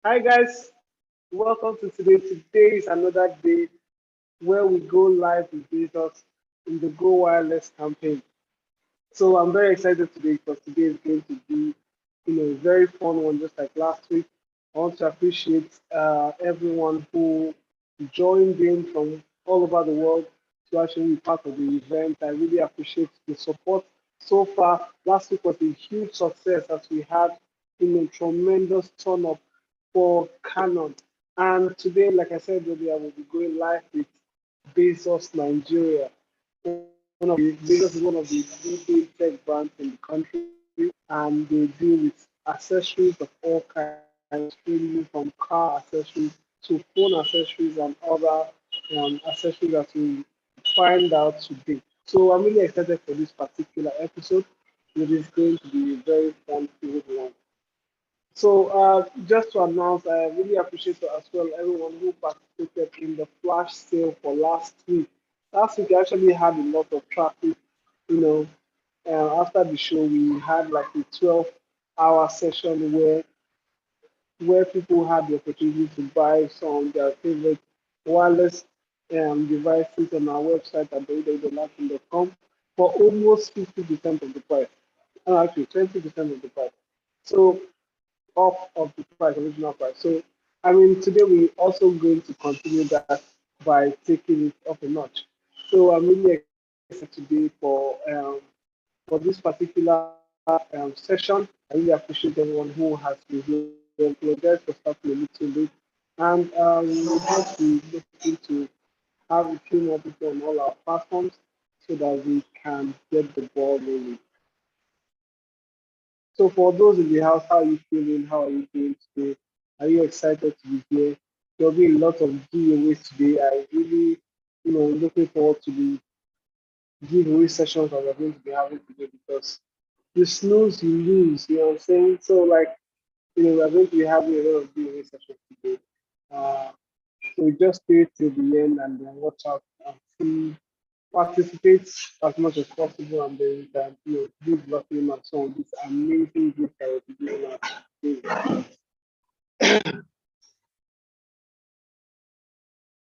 Hi guys, welcome to today. Today is another day where we go live with Baseus in the Go Wireless campaign. So I'm very excited today because today is going to be, a very fun one, just like last week. I want to appreciate everyone who joined in from all over the world to actually be part of the event. I really appreciate the support so far. Last week was a huge success as we had, tremendous turn up for Canon. And today, like I said earlier, we'll be going live with Bezos Nigeria. Bezos is one of the leading tech brands in the country, and they deal with accessories of all kinds, ranging from car accessories to phone accessories and other accessories that we find out today. So I'm really excited for this particular episode. It is going to be a very fun, filled one. So just to announce, I really appreciate as well everyone who participated in the flash sale for last week. Last week I actually had a lot of traffic. You know, after the show we had like a 12-hour session where people had the opportunity to buy some of their favorite wireless devices on our website at www.latin.com for almost 50% of the price. Actually 20% of the price. So off of the price, original price. So, I mean, today we're also going to continue that by taking it up a notch. So, I'm really excited today for this particular session. I really appreciate everyone who has been here. I apologize for starting a little late, and we have to looking to have a few more people on all our platforms so that we can get the ball rolling. So for those in the house, how are you feeling? How are you doing today? Are you excited to be here? There'll be a lot of giveaways today. I really, looking forward to the giveaway sessions that we're going to be having today because you snooze, you lose. You know what I'm saying? So like, we're going to be having a lot of giveaway sessions today. Uh, so just stay till the end and then watch out and see participate as much as possible and then you can give lucky and some of these amazing gifts that will be given out today.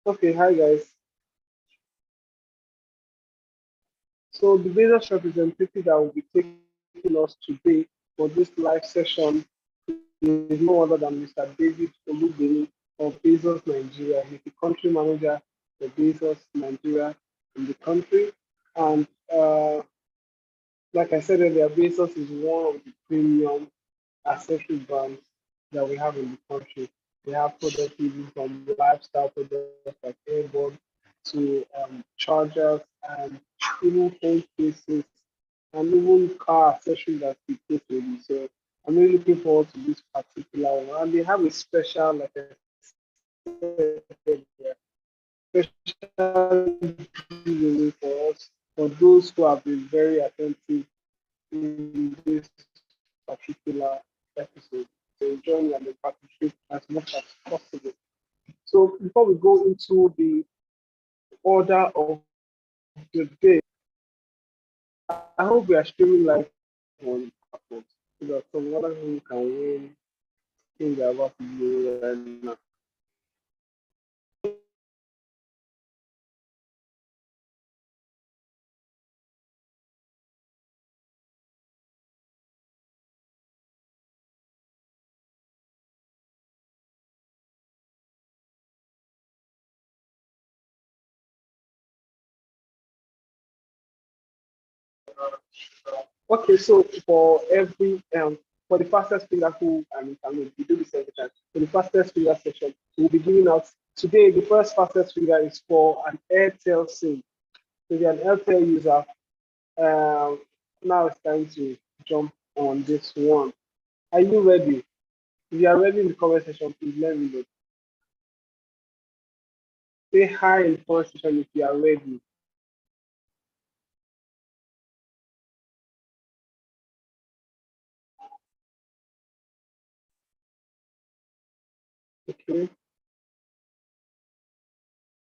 Okay, hi guys. So the business representative that will be taking us today for this live session is no other than Mr. David Olubeni of Baseus Nigeria. He's the country manager for Baseus Nigeria in the country. And like I said earlier, Baseus is one of the premium accessory brands that we have in the country. We have products even from lifestyle products like airborne to chargers and even phone cases and even car accessories that we take with you. So I'm really looking forward to this particular one. And they have a special, like I said, special giveaway for us for those who have been very attentive in this particular episode. So join and participate as much as possible. So before we go into the order of the day, I hope we are streaming live on platforms so that some other people can win things that are about to do right now. Okay, so for the fastest finger who I mean we do this every time. For the fastest finger section, we'll be giving out today. The first fastest finger is for an Airtel SIM. So if you're an Airtel user, um, now it's time to jump on this one. Are you ready? If you are ready in the comment section, please let me know. Say hi in the comment section if you are ready. Okay.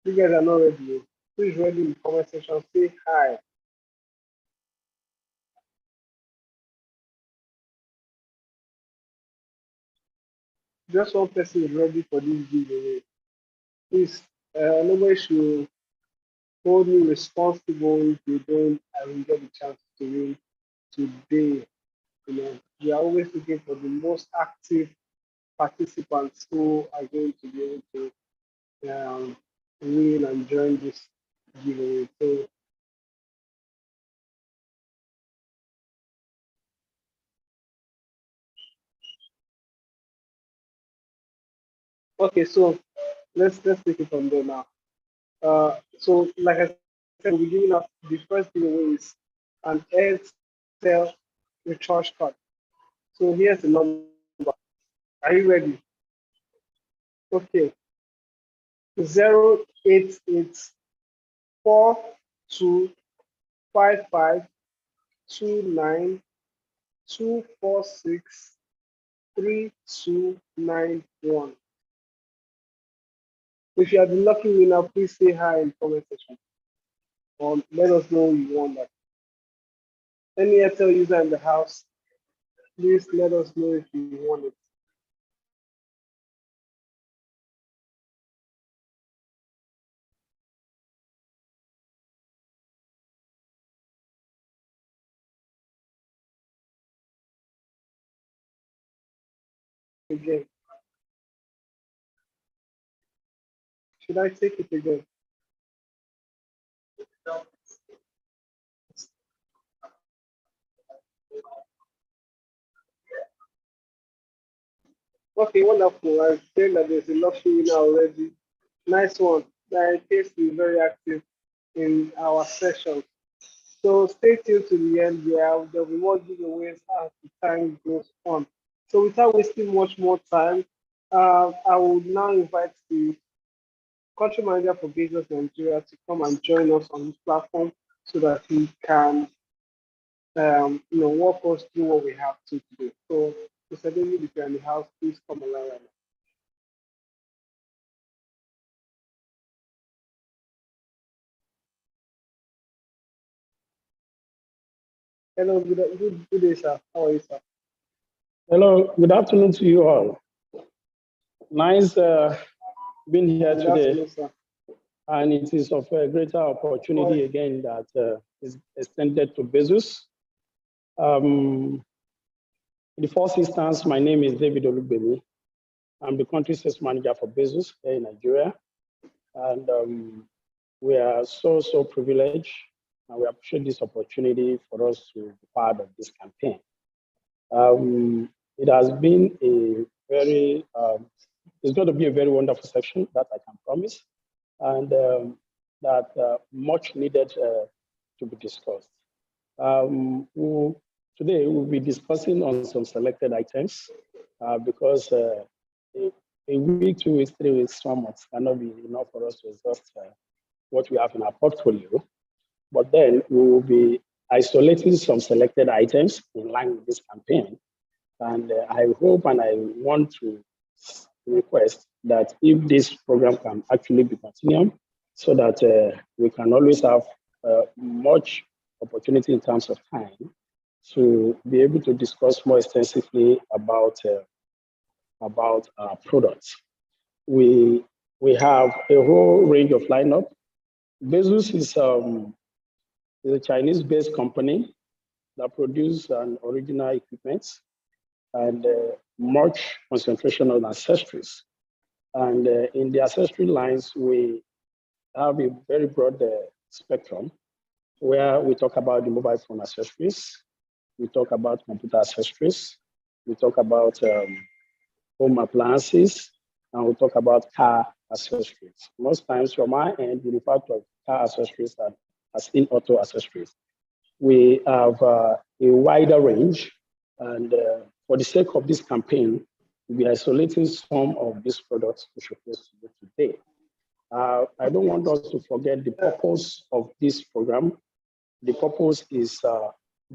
You guys are not ready. Who is ready in the comment section? Say hi. Just one person is ready for this giveaway. Please, nobody should hold me responsible if you don't I will get the chance to win today. We are always looking for the most active participants who are going to be able to win and join this giveaway. So, okay, so let's take it from there now. So like I said, we're giving out the first giveaway is an Airtel recharge card. So here's the number. Are you ready? Okay, 088425529246391. If you are the lucky winner, please say hi in the comment section or let us know you won that. Any Airtel user in the house, please let us know if you won it. Again, should I take it again? Okay, wonderful. I think that there's a lucky winner already. Nice one. That appears to be very active in our session. So stay tuned to the end. There'll be more giveaways as the time goes on. So without wasting much more time, I will now invite the country manager for Baseus Nigeria to come and join us on this platform so that he can walk us through what we have to do. So Mr. David, if you're in the house, please come along right now. Hello, good day, sir. How are you, sir? Hello, good afternoon to you all. Nice being here Good today. afternoon, sir. And it is of a greater opportunity again that is extended to Baseus. In the first instance, my name is David Olugbemi. I'm the country sales manager for Baseus here in Nigeria. And we are so privileged, and we appreciate this opportunity for us to be part of this campaign. It has been a very, it's going to be a very wonderful section, that I can promise, and that much needed to be discussed. Today we'll be discussing on some selected items because a week, 2 weeks, 3 weeks, 1 month cannot be enough for us to exhaust what we have in our portfolio. But then we will be isolating some selected items in line with this campaign. And I hope and I want to request that if this program can actually be continued, so that we can always have much opportunity in terms of time to be able to discuss more extensively about our products. We have a whole range of lineup. Baseus is a Chinese-based company that produces an original equipment and much concentration on accessories. And in the accessory lines, we have a very broad spectrum where we talk about the mobile phone accessories, we talk about computer accessories, we talk about home appliances, and we talk about car accessories. Most times from our end, we refer to car accessories as in-auto accessories. We have a wider range, and for the sake of this campaign, we'll be isolating some of these products to showcase to you today. I don't want us to forget the purpose of this program. The purpose is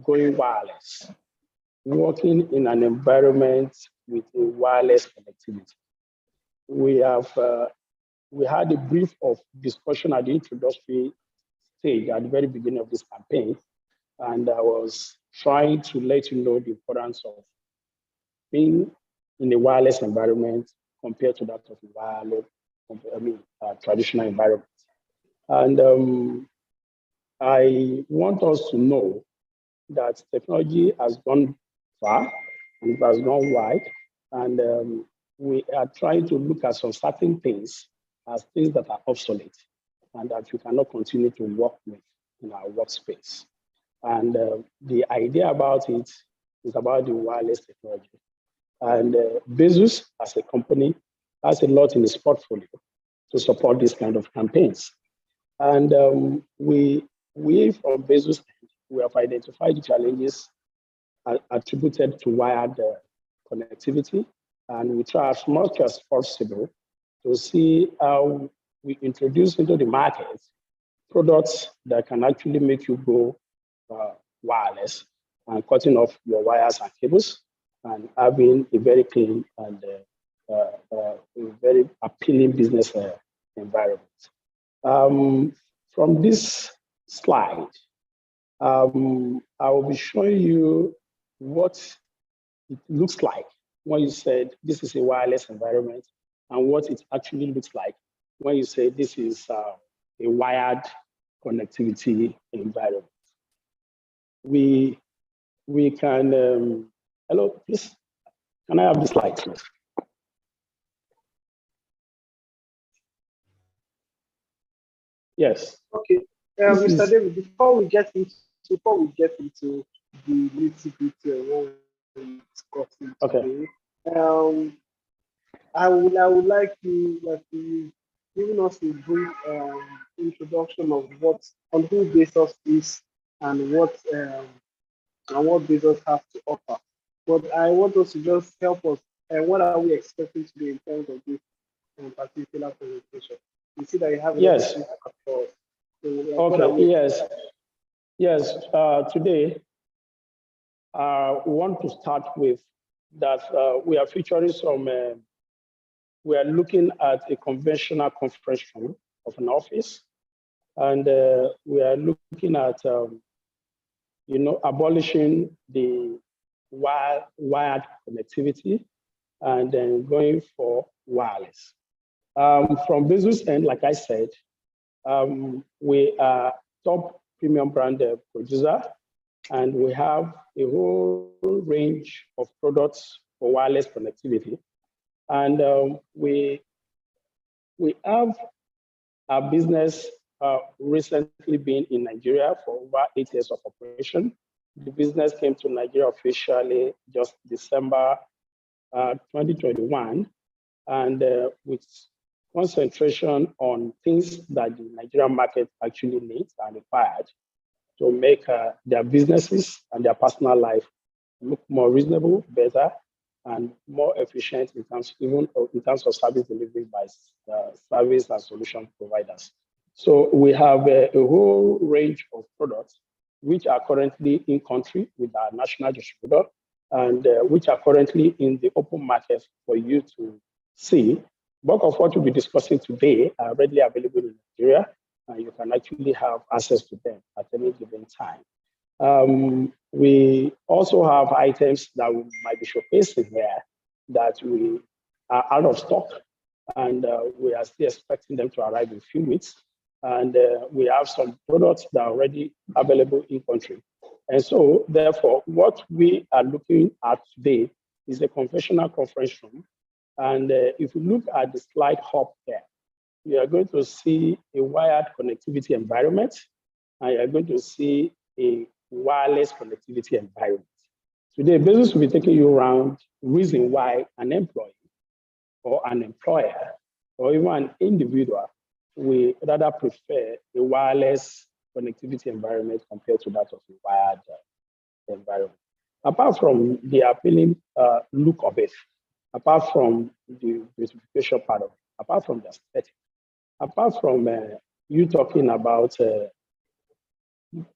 going wireless, working in an environment with a wireless connectivity. We have we had a brief of discussion at the introductory stage at the very beginning of this campaign, and I was trying to let you know the importance of being in a wireless environment compared to that of a wireless, traditional environment. And I want us to know that technology has gone far and it has gone wide, and we are trying to look at some certain things as things that are obsolete and that we cannot continue to work with in our workspace. And the idea about it is about the wireless technology. And Baseus, as a company, has a lot in its portfolio to support these kind of campaigns. And we from Baseus, we have identified the challenges attributed to wired connectivity, and we try as much as possible to see how we introduce into the market products that can actually make you go wireless and cutting off your wires and cables and having a very clean and a very appealing business environment. From this slide, I will be showing you what it looks like when you said this is a wireless environment and what it actually looks like when you say this is a wired connectivity environment. We can, hello, please, can I have the slide, please? Yes. Okay, Mr. David, before we get into the nitty gritty of what we're discussing today, I would like you giving us a brief introduction of on who Bezos is and what Bezos has to offer. But I want us to just help us. What are we expecting to do in terms of this particular presentation? You see that you have yes. So, okay. Yes. Today, I want to start with that we are featuring some. We are looking at a conventional conference room of an office, and we are looking at abolishing the wired connectivity and then going for wireless. From Baseus end, like I said, we are top premium brand producer, and we have a whole range of products for wireless connectivity. And we have our business recently been in Nigeria for over 8 years of operation. The business came to Nigeria officially just December 2021, and with concentration on things that the Nigerian market actually needs and required to make their businesses and their personal life look more reasonable, better, and more efficient in terms of service delivery by service and solution providers. So we have a whole range of products which are currently in country with our national distributor and which are currently in the open market for you to see. Bulk of what we'll be discussing today are readily available in Nigeria, and you can actually have access to them at any given time. We also have items that we might be showcasing here that we are out of stock, and we are still expecting them to arrive in a few weeks. And we have some products that are already available in country. And so, therefore, what we are looking at today is a conventional conference room. And if you look at the slide up there, you are going to see a wired connectivity environment, and you're going to see a wireless connectivity environment. Today, Baseus will be taking you around reason why an employee or an employer or even an individual we rather prefer a wireless connectivity environment compared to that of a wired environment. Apart from the appealing look of it, apart from the beautification part of it, apart from the aesthetic, apart from you talking about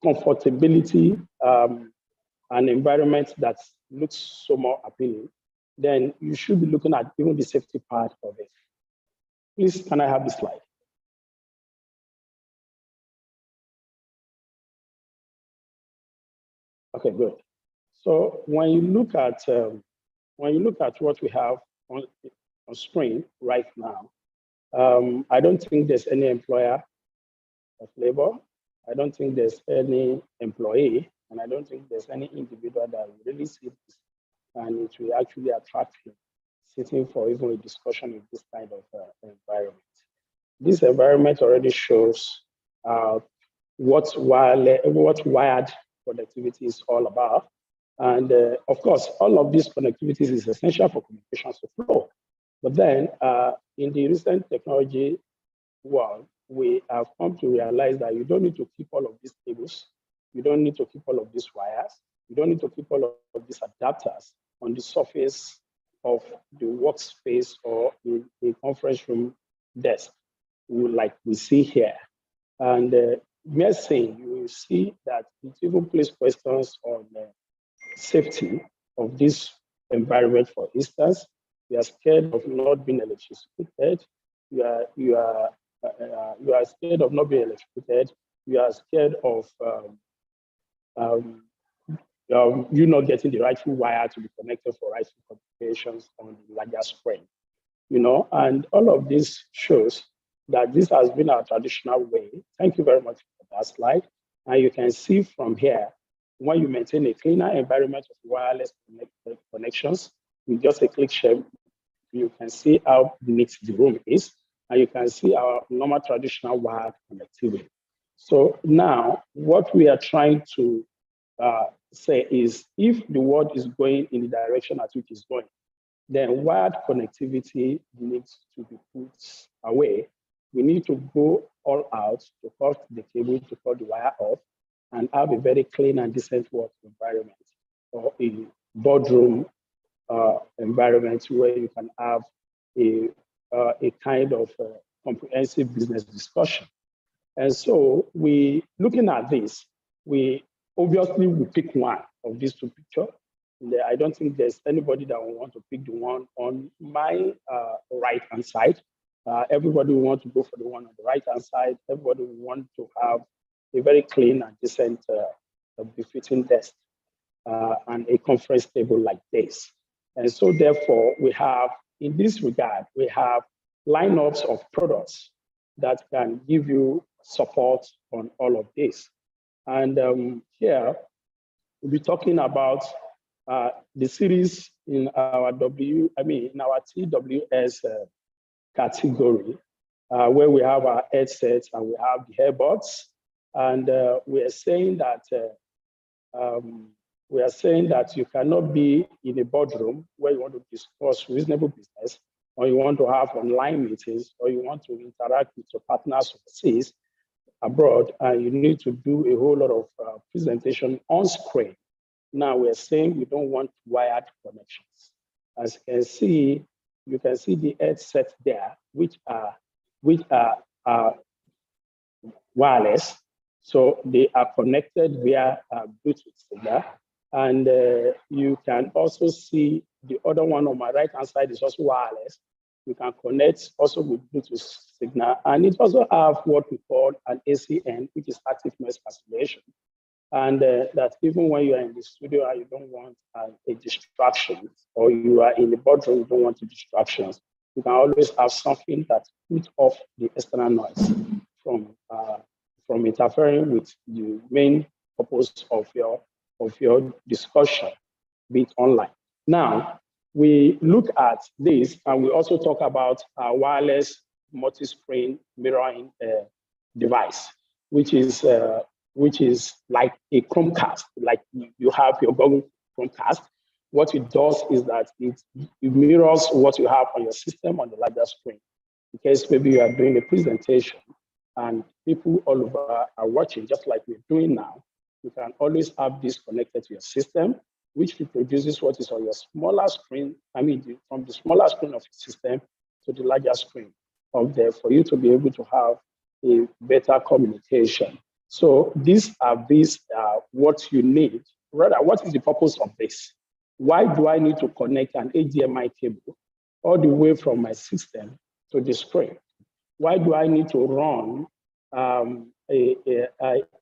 comfortability, an environment that looks so more appealing, then you should be looking at even the safety part of it. Please, can I have the slide? Okay, good. So when you look at what we have on screen right now, I don't think there's any employer of labor. I don't think there's any employee, and I don't think there's any individual that will really see this and it will actually attract him sitting for even a discussion in this kind of environment. This environment already shows what wired connectivity is all about. And of course, all of these connectivities is essential for communications to flow. But then in the recent technology world, we have come to realize that you don't need to keep all of these cables. You don't need to keep all of these wires. You don't need to keep all of these adapters on the surface of the workspace or in a conference room desk, like we see here. And mere saying, you will see that it even places questions on safety of this environment. For instance, you are scared of not being electrocuted. You are scared of not being electrocuted. You are scared of you not getting the rightful wire to be connected for rightful communications on the larger screen. And all of this shows that this has been our traditional way. Thank you very much for that slide. And you can see from here, when you maintain a cleaner environment of wireless connections, with just a click share, you can see how neat the room is, and you can see our normal traditional wired connectivity. So now, what we are trying to say is, if the world is going in the direction at which it's going, then wired connectivity needs to be put away. We need to go all out to cut the cable, to cut the wire off, and have a very clean and decent work environment, or a boardroom environment where you can have a kind of comprehensive business discussion. And so looking at this, we obviously will pick one of these two pictures. I don't think there's anybody that will want to pick the one on my right-hand side. Everybody will want to go for the one on the right-hand side. Everybody will want to have a very clean and decent befitting desk and a conference table like this. And so therefore, we have, in this regard, we have lineups of products that can give you support on all of this. And here, we'll be talking about the series in our in our TWS category, where we have our headsets and we have the earbuds. And we are saying that you cannot be in a boardroom where you want to discuss reasonable business, or you want to have online meetings, or you want to interact with your partners overseas, abroad, and you need to do a whole lot of presentation on screen. Now we're saying we don't want wired connections. As you can see the headset there, which are wireless. So they are connected via Bluetooth signal. And you can also see the other one on my right-hand side is also wireless. You can connect also with Bluetooth signal. And it also have what we call an ACN, which is active noise cancellation. And that even when you are in the studio and you don't want a distraction, or you are in the boardroom, you don't want distractions, you can always have something that puts off the external noise from interfering with the main purpose of your discussion, be it online. Now, we look at this and we also talk about a wireless multi-screen mirroring device, which is like a Chromecast, like you have your Google Chromecast. What it does is that it mirrors what you have on your system on the larger screen. In case maybe you are doing a presentation and people all over are watching, just like we're doing now, you can always have this connected to your system, which reproduces what is on your smaller screen, from the smaller screen of your system to the larger screen. up there for you to be able to have a better communication. So these are what you need. Rather, what is the purpose of this? Why do I need to connect an HDMI cable all the way from my system to the screen? Why do I need to run a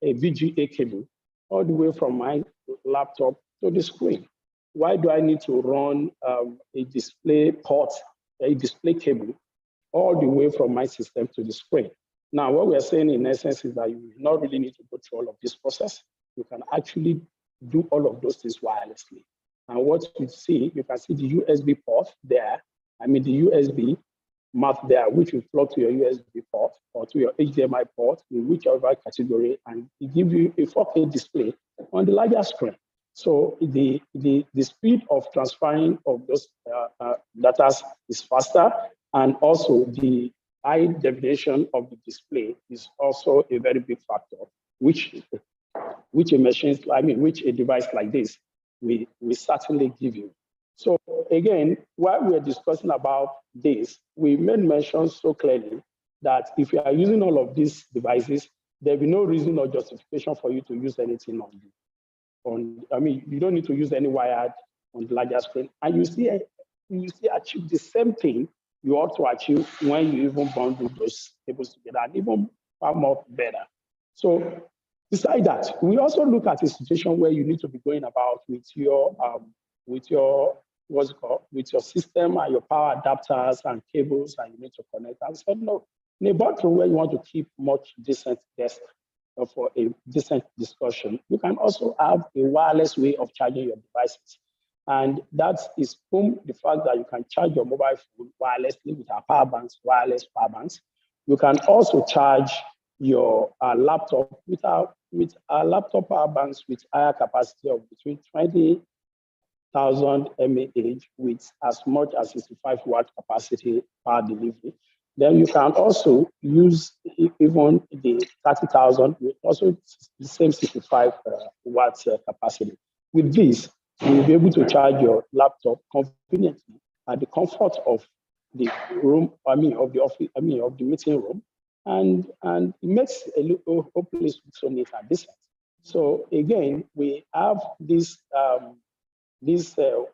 VGA cable all the way from my laptop to the screen? Why do I need to run a display port, a display cable all the way from my system to the screen? Now, what we're saying in essence is that you will not really need to go through all of this process. You can actually do all of those things wirelessly. And what you can see the USB port there. I mean, the USB mount there, which will plug to your USB port or to your HDMI port in whichever category, and it gives you a 4K display on the larger screen. So the speed of transferring of those data is faster, and also the high definition of the display is also a very big factor, which a device like this we certainly give you. So again, while we're discussing about this, we made mention so clearly that if you are using all of these devices, there'll be no reason or justification for you to use anything you don't need to use any wired on the larger screen. And you see achieve the same thing you ought to achieve when you even bundle those cables together, and even far more better. So besides that, we also look at a situation where you need to be going about with your with your system and your power adapters and cables, and you need to connect. And so no, in a bathroom where you want to keep much decent desk for a decent discussion, you can also have a wireless way of charging your devices. And that is the fact that you can charge your mobile phone wirelessly with our power banks, wireless power banks. You can also charge your laptop with our laptop power banks with higher capacity of between 20,000 mAh with as much as 65 watt capacity power delivery. Then you can also use even the 30,000 with also the same 65 watts capacity. With this, you will be able to charge your laptop conveniently at the comfort of the room, of the office, of the meeting room, and it makes a whole place look so neat and decent. So again, we have these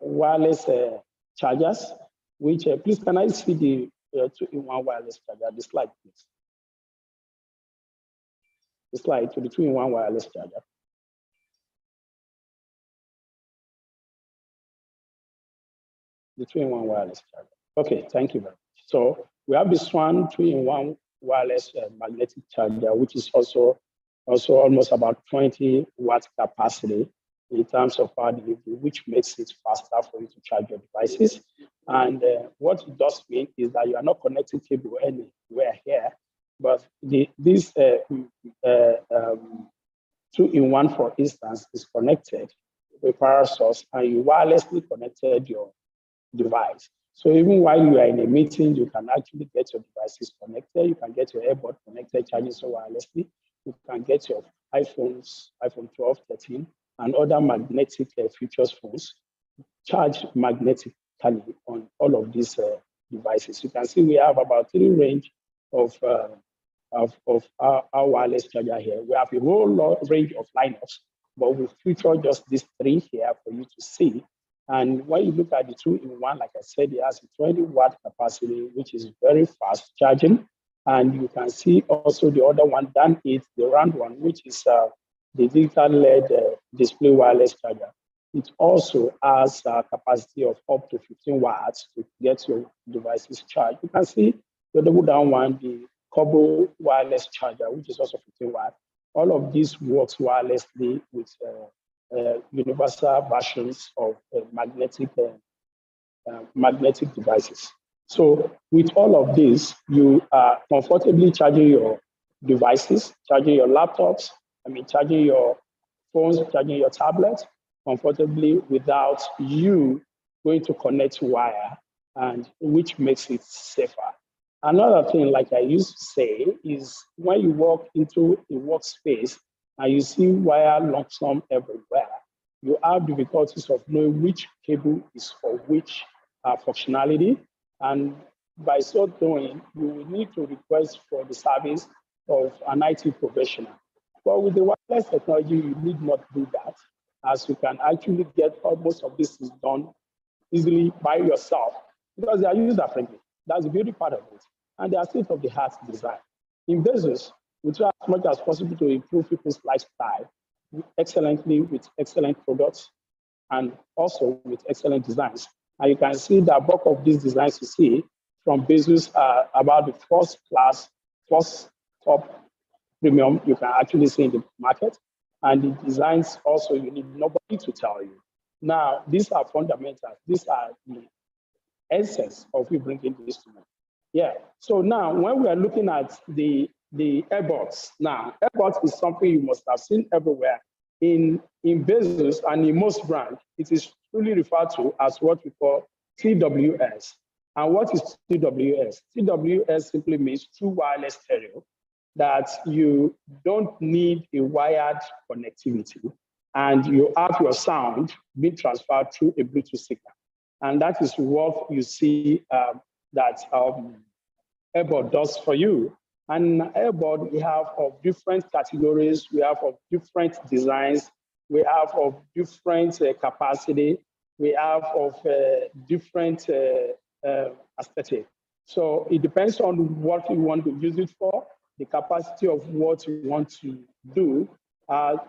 wireless chargers, which please can I see the 2-in-1 wireless charger? The slide, please. The slide to the 2-in-1 wireless charger. The 2-in-1 wireless charger. Okay, thank you very much. So we have this one 2-in-1 wireless magnetic charger, which is also almost about 20 watt capacity in terms of power delivery, which makes it faster for you to charge your devices. And what it does mean is that you are not connecting cable anywhere here, but this 2-in-1, for instance, is connected to a power source, and you wirelessly connected your device. So even while you are in a meeting, you can actually get your devices connected. You can get your AirPod connected, charging so wirelessly. You can get your iPhone 12, 13, and other magnetic features phones charged magnetically on all of these devices. You can see we have about 3 range of our wireless charger here. We have a whole range of lineups, but we feature just these 3 here for you to see. And when you look at the 2-in-1, like I said, it has a 20 watt capacity, which is very fast charging. And you can see also the other one down it, the round one, which is the digital LED display wireless charger. It also has a capacity of up to 15 watts to get your devices charged. You can see the double down one, the Kobo wireless charger, which is also 15 watts. All of this works wirelessly with universal versions of magnetic devices. So with all of this, you are comfortably charging your devices, charging your laptops, charging your phones, charging your tablets comfortably without you going to connect wire, and which makes it safer. Another thing, like I used to say, is when you walk into a workspace and you see wire lump sum everywhere, you have difficulties of knowing which cable is for which functionality. And by so doing, you will need to request for the service of an IT professional. But with the wireless technology, you need not do that, as you can actually get most of this is done easily by yourself because they are user friendly. That's the beauty part of it. And they are state of the art design. In Baseus, we try as much as possible to improve people's lifestyle excellently with excellent products and also with excellent designs. And you can see that bulk of these designs you see from Baseus are about the first top premium you can actually see in the market. And the designs also, you need nobody to tell you. Now, these are fundamentals. These are the essence of we bringing this to me. Yeah. So now, when we are looking at the airbots, now airbots is something you must have seen everywhere. In business and in most brands, it is truly referred to as what we call TWS. And what is TWS? TWS simply means true wireless stereo, that you don't need a wired connectivity and you have your sound being transferred through a Bluetooth signal. And that is what you see that Airbot does for you. And Airbot, we have of different categories, we have of different designs, we have of different capacity, we have of different aesthetic. So it depends on what you want to use it for, the capacity of what you want to do.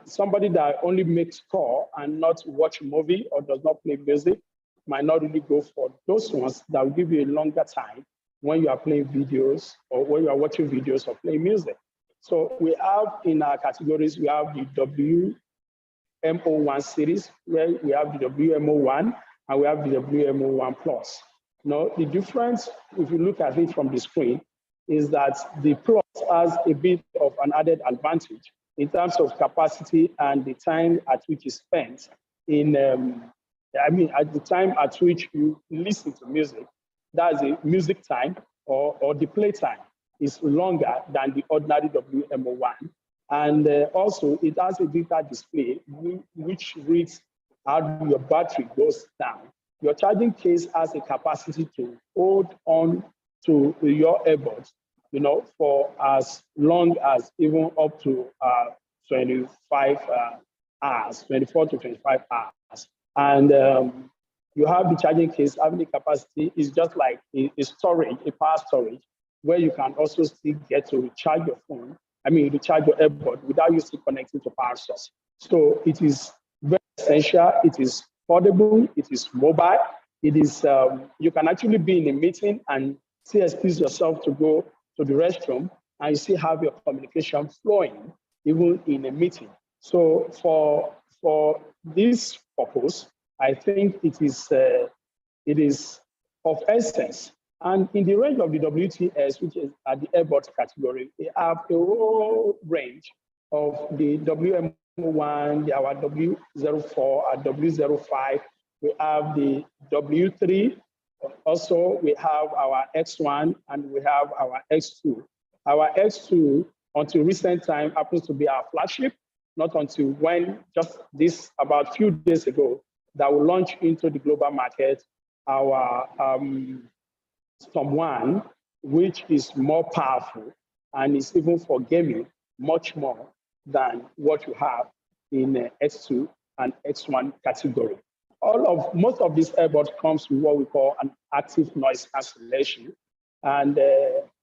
Somebody that only makes call and not watch a movie or does not play music might not really go for those ones that will give you a longer time when you are playing videos or when you are watching videos or playing music. So we have in our categories, we have the WMO1 series, where we have the WMO1 and we have the WMO1 Plus. Now, the difference, if you look at it from the screen, is that the Plus has a bit of an added advantage in terms of capacity and the time at which is spent in, at the time at which you listen to music. That's the music time or the play time is longer than the ordinary WMO1. And also it has a digital display which reads how your battery goes down. Your charging case has a capacity to hold on to your earbuds, for as long as even up to 25 hours, 24 to 25 hours. And you have the charging case having the capacity is just like a storage, a power storage, where you can also still get to recharge your phone. Recharge your earbud without you still connecting to power source. So it is very essential. It is portable. It is mobile. It is you can actually be in a meeting and still excuse yourself to go to the restroom and you still have your communication flowing even in a meeting. So for this purpose, I think it is of essence. And in the range of the WTS, which is at the airport category, we have a whole range of the WM1, our W04, our W05. We have the W3. Also, we have our X1 and we have our X2. Our X2, until recent time, happens to be our flagship, not until when just this about few days ago, that will launch into the global market, our Storm 1, which is more powerful and is even for gaming much more than what you have in X2 and X1 category. Most of this earbud comes with what we call an active noise cancellation. And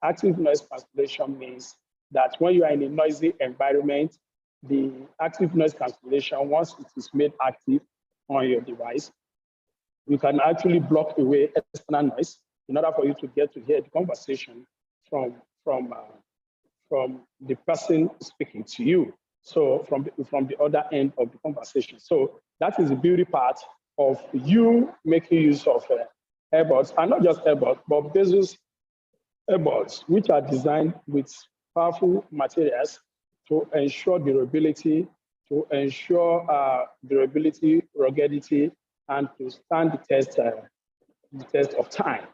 active noise cancellation means that when you are in a noisy environment, the active noise cancellation, once it is made active on your device, you can actually block away external noise in order for you to get to hear the conversation from the person speaking to you. So from the other end of the conversation. So that is the beauty part of you making use of earbuds, and not just earbuds, but Baseus earbuds, which are designed with powerful materials to ensure durability, ruggedity, and to stand the test of time.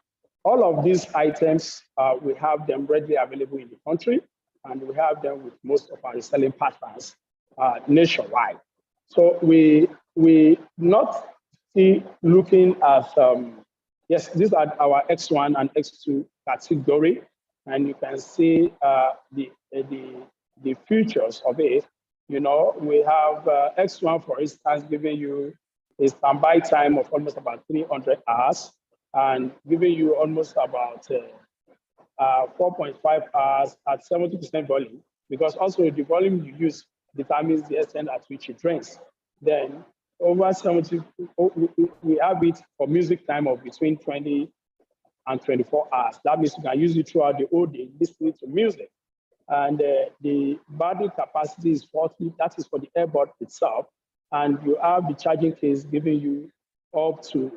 All of these items, we have them readily available in the country, and we have them with most of our reselling partners nationwide. So we not see looking at Yes, these are our X1 and X2 category, and you can see the features of it. You know, we have X1, for instance, giving you a standby time of almost about 300 hours and giving you almost about 4.5 hours at 70% volume, because also the volume you use determines the extent at which it drains. Then over 70, we have it for music time of between 20 and 24 hours. That means you can use it throughout the whole day listening to music. And the battery capacity is 40, that is for the earbud itself. And you have the charging case giving you up to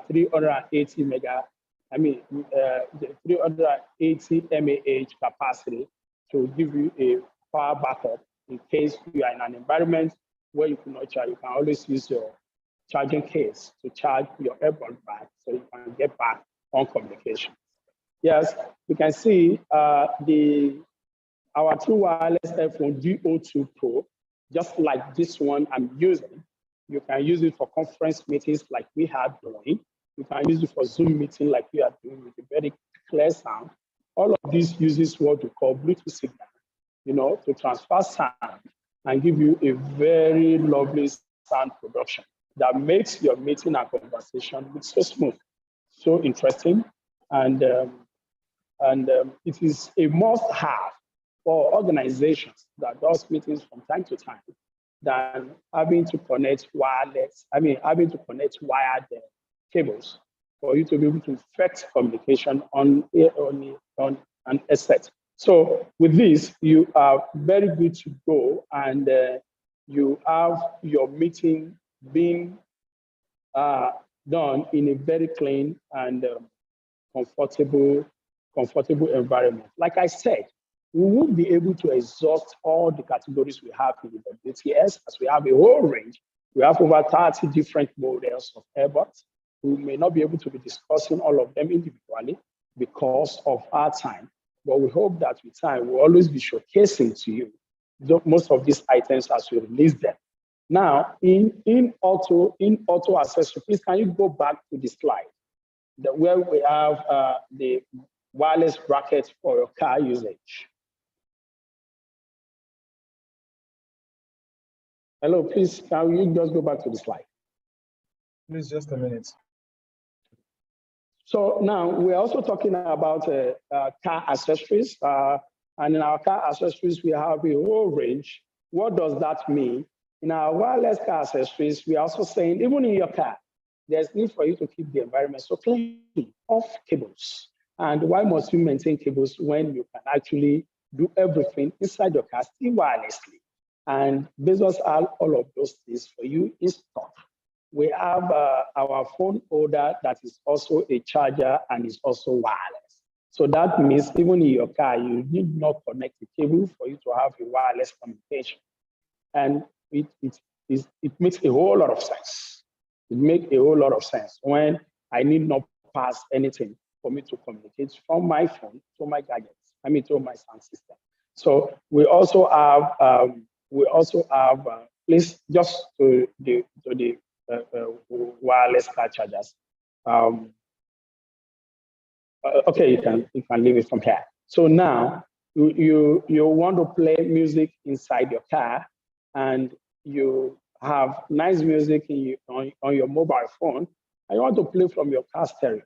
380 mega, the 380 mAh capacity to give you a power backup in case you are in an environment where you cannot charge. You can always use your charging case to charge your earbud back so you can get back on communication. Yes, you can see our true wireless headphone DO2 Pro, just like this one I'm using. You can use it for conference meetings like we are doing. You can use it for Zoom meeting like we are doing with a very clear sound. All of this uses what we call Bluetooth signal, you know, to transfer sound and give you a very lovely sound production that makes your meeting and conversation look so smooth, so interesting, and it is a must-have for organizations that does meetings from time to time than having to connect having to connect wired cables for you to be able to effect communication on an asset. So with this, you are very good to go, and you have your meeting being done in a very clean and comfortable environment. Like I said, we won't be able to exhaust all the categories we have in the WTS, as we have a whole range. We have over 30 different models of earbuds. We may not be able to be discussing all of them individually because of our time, but we hope that with time, we'll always be showcasing to you most of these items as we release them. Now, in auto accessory, please can you go back to the slide where we have the wireless bracket for your car usage. Hello, please, can you just go back to the slide? Please, just a minute. So now we're also talking about car accessories. And in our car accessories, we have a whole range. What does that mean? In our wireless car accessories, we're also saying, even in your car, there's need for you to keep the environment so clean, off cables. And why must you maintain cables when you can actually do everything inside your car still wirelessly? And Baseus has all of those things for you in stock. We have our phone holder that is also a charger and is also wireless. So that means even in your car, you need not connect the cable for you to have a wireless communication. And it makes a whole lot of sense. It makes a whole lot of sense when I need not pass anything for me to communicate from my phone to my gadgets, to my sound system. So we also have, please just to the wireless car chargers. Okay, you can leave it from here. So now you want to play music inside your car, and you have nice music on your mobile phone, and you want to play from your car stereo.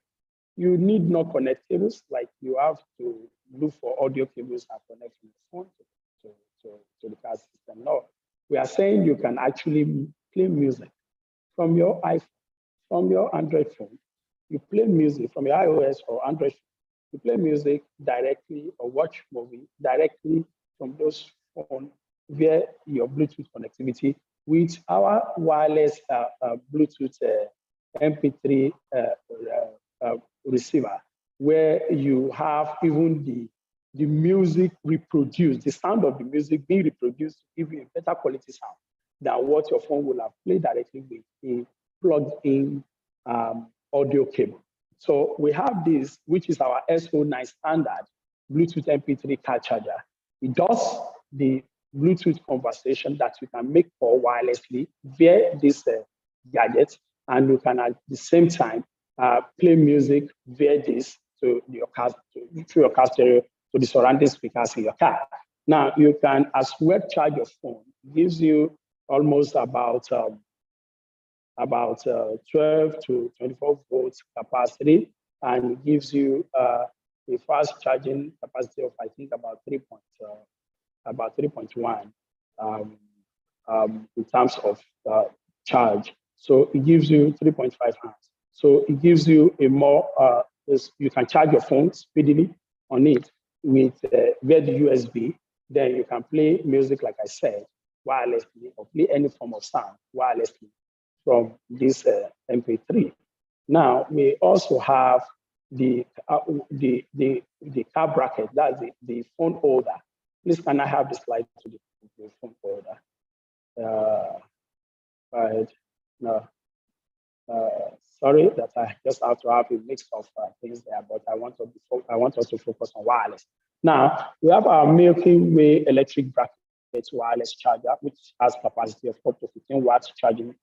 You need not connect cables like you have to look for audio cables and connect from the phone to the car system. No, we are saying you can actually play music from your iPhone, from your Android phone. You play music from your iOS or Android phone. You play music directly or watch movie directly from those phones via your Bluetooth connectivity with our wireless Bluetooth MP3 receiver, where you have even the music reproduced, the sound of the music being reproduced to give you a better quality sound than what your phone will have played directly with a plugged-in audio cable. So we have this, which is our SO9 standard Bluetooth MP3 car charger. It does the Bluetooth conversation that you can make call wirelessly via this gadget, and you can at the same time play music via this to your car, through your car stereo to the surrounding speakers in your car. Now you can as well charge your phone. It gives you almost about 12 to 24 volts capacity, and it gives you a fast charging capacity of I think about 3.1 um, in terms of charge. So it gives you 3.5 amps. So it gives you a more, you can charge your phone speedily on it with via the USB. Then you can play music, like I said, wirelessly, or play any form of sound wirelessly from this MP3. Now we also have the car bracket. That's the phone holder. Please, can I have the slide to the phone holder? Right. No. Sorry that I just have to have a mix of things there, but I want us to focus on wireless. Now we have our Milky Way electric bracket wireless charger, which has capacity of up to 15 watts charging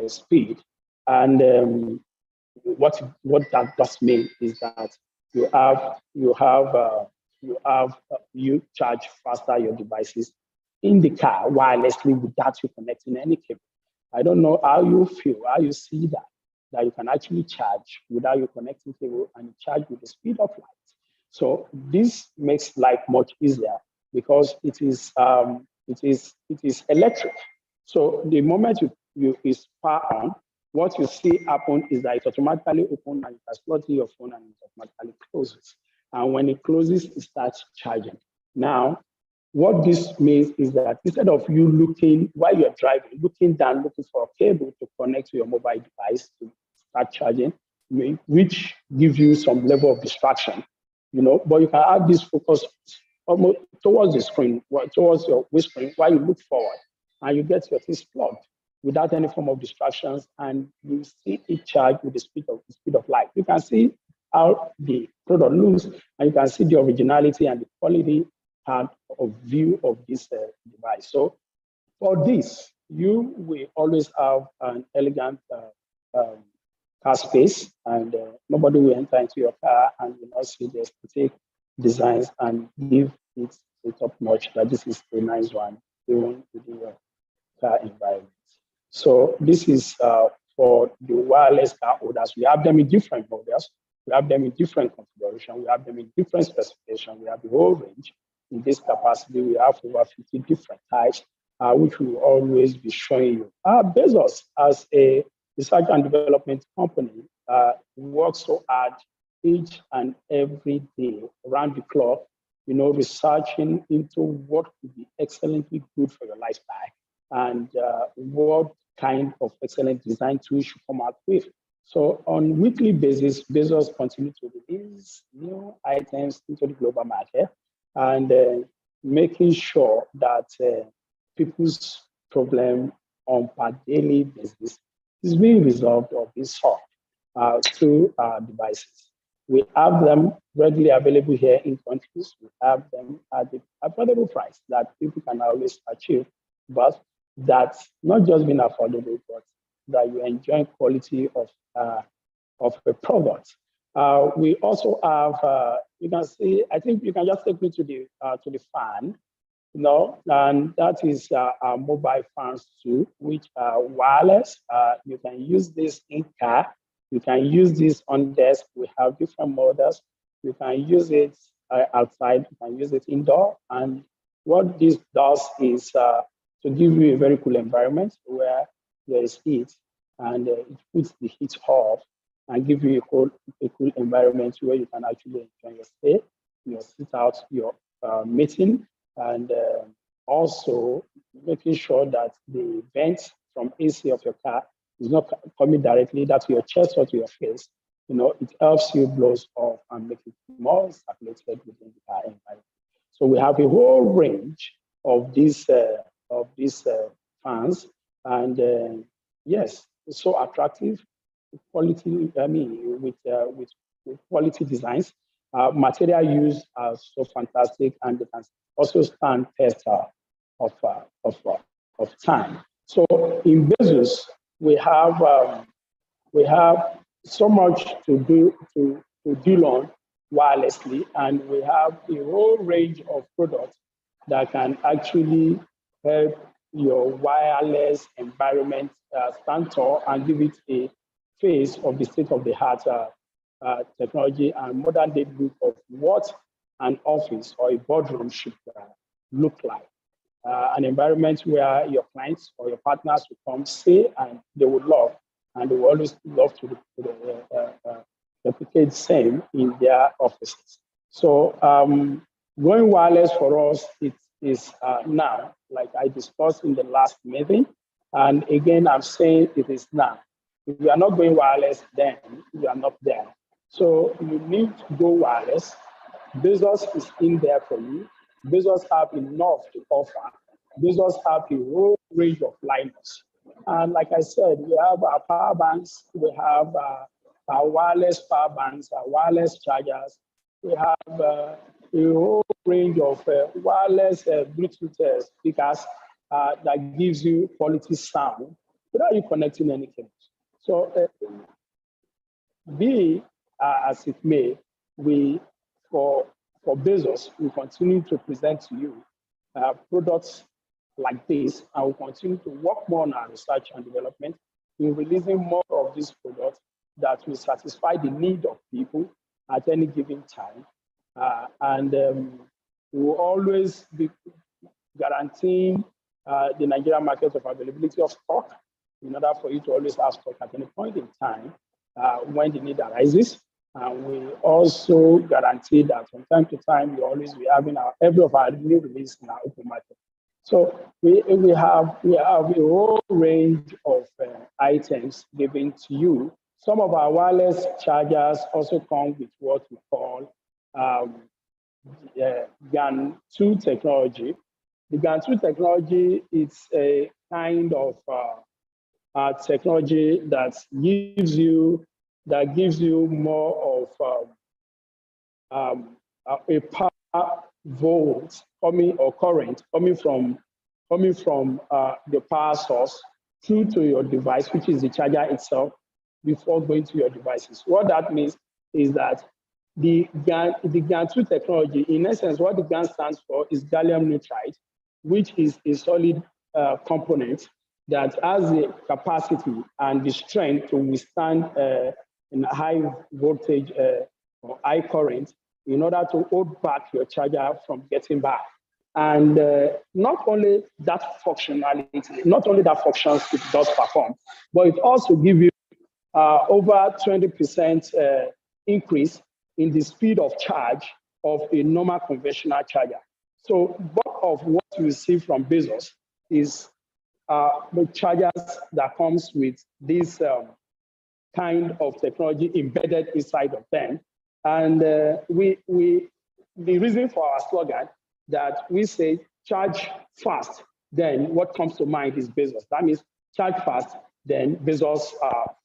speed, and what that does mean is that you charge faster your devices in the car wirelessly without you connecting any cable. I don't know how you feel, how you see that you can actually charge without you connecting cable and charge with the speed of light. So this makes life much easier because it is electric. So the moment you is power on, what you see happen is that it automatically opens and you can slot in your phone and it automatically closes. And when it closes, it starts charging. Now, what this means is that instead of you looking while you're driving, looking down, looking for a cable to connect to your mobile device to start charging, which gives you some level of distraction, but you can have this focus almost towards the screen, towards your windscreen while you look forward and you get your things plugged without any form of distractions, and you see it charge with the speed of light. You can see how the product looks, and you can see the originality and the quality and of view of this device. So for this, you will always have an elegant car space, and nobody will enter into your car and will not see the aesthetic designs and give it a top notch that this is a nice one, even within your car environment. So this is for the wireless car holders. We have them in different models. We have them in different configuration. We have them in different specification. We have the whole range. In this capacity, we have over 50 different types, which we will always be showing you. Baseus, as a research and development company, works so hard each and every day around the clock, researching into what could be excellently good for your lifestyle and what kind of excellent design tools should come out with. So on weekly basis, Baseus continue to release new items into the global market and making sure that people's problem on per daily basis is being resolved or being solved through our devices. We have them readily available here in countries. We have them at the affordable price that people can always achieve, but that's not just being affordable, but that you enjoy quality of a product. We also have, you can see, I think you can just take me to the fan, and that is our mobile fans too, which are wireless. You can use this in car. You can use this on desk. We have different models. You can use it outside. You can use it indoor. And what this does is to give you a very cool environment where there is heat, and it puts the heat off and give you a cool environment where you can actually enjoy your stay, sit out your meeting, and also making sure that the vent from AC of your car is not coming directly either to your chest or to your face. It helps you blow off and make it more circulated within the car environment. So we have a whole range of these fans, and yes, it's so attractive. Quality, with quality designs. Material used are so fantastic, and they can also stand test of time. So in Baseus, we have so much to deal on wirelessly, and we have a whole range of products that can actually help your wireless environment stand tall and give it a face of the state of the art technology and modern day look of what an office or a boardroom should look like. An environment where your clients or your partners will come, say, and they would love, and they will always love to replicate same in their offices. So going wireless for us, it is now, like I discussed in the last meeting, and again, I'm saying it is now. If you are not going wireless, then you are not there. So you need to go wireless. Bezos is in there for you. Bezos have enough to offer. Bezos have a whole range of lineups. And like I said, we have our power banks, we have our wireless power banks, our wireless chargers. We have a whole range of wireless Bluetooth speakers that gives you quality sound without you connecting anything. So be as it may, we for Bezos, we continue to present to you products like this, and we continue to work more on our research and development in releasing more of these products that will satisfy the need of people at any given time. And we will always be guaranteeing the Nigerian market of availability of stock in order for you to always have stock at any point in time when the need arises. And we also guarantee that from time to time, we always be having every of our new release in our open market. So we have a whole range of items given to you. Some of our wireless chargers also come with what we call GAN2 technology. The GAN2 technology is a kind of technology that gives you more of a power volt coming or current coming from the power source through to your device, which is the charger itself, before going to your devices. What that means is that the GAN2 technology, in essence, what the GAN stands for is gallium nitride, which is a solid component that has the capacity and the strength to withstand in high voltage or high current in order to hold back your charger from getting bad. And not only that functionality, not only that functions it does perform, but it also gives you over 20% increase in the speed of charge of a normal conventional charger. So bulk of what you see from Bezos is the chargers that comes with this kind of technology embedded inside of them. And the reason for our slogan that we say charge fast, then what comes to mind is Bezos. That means charge fast, then Bezos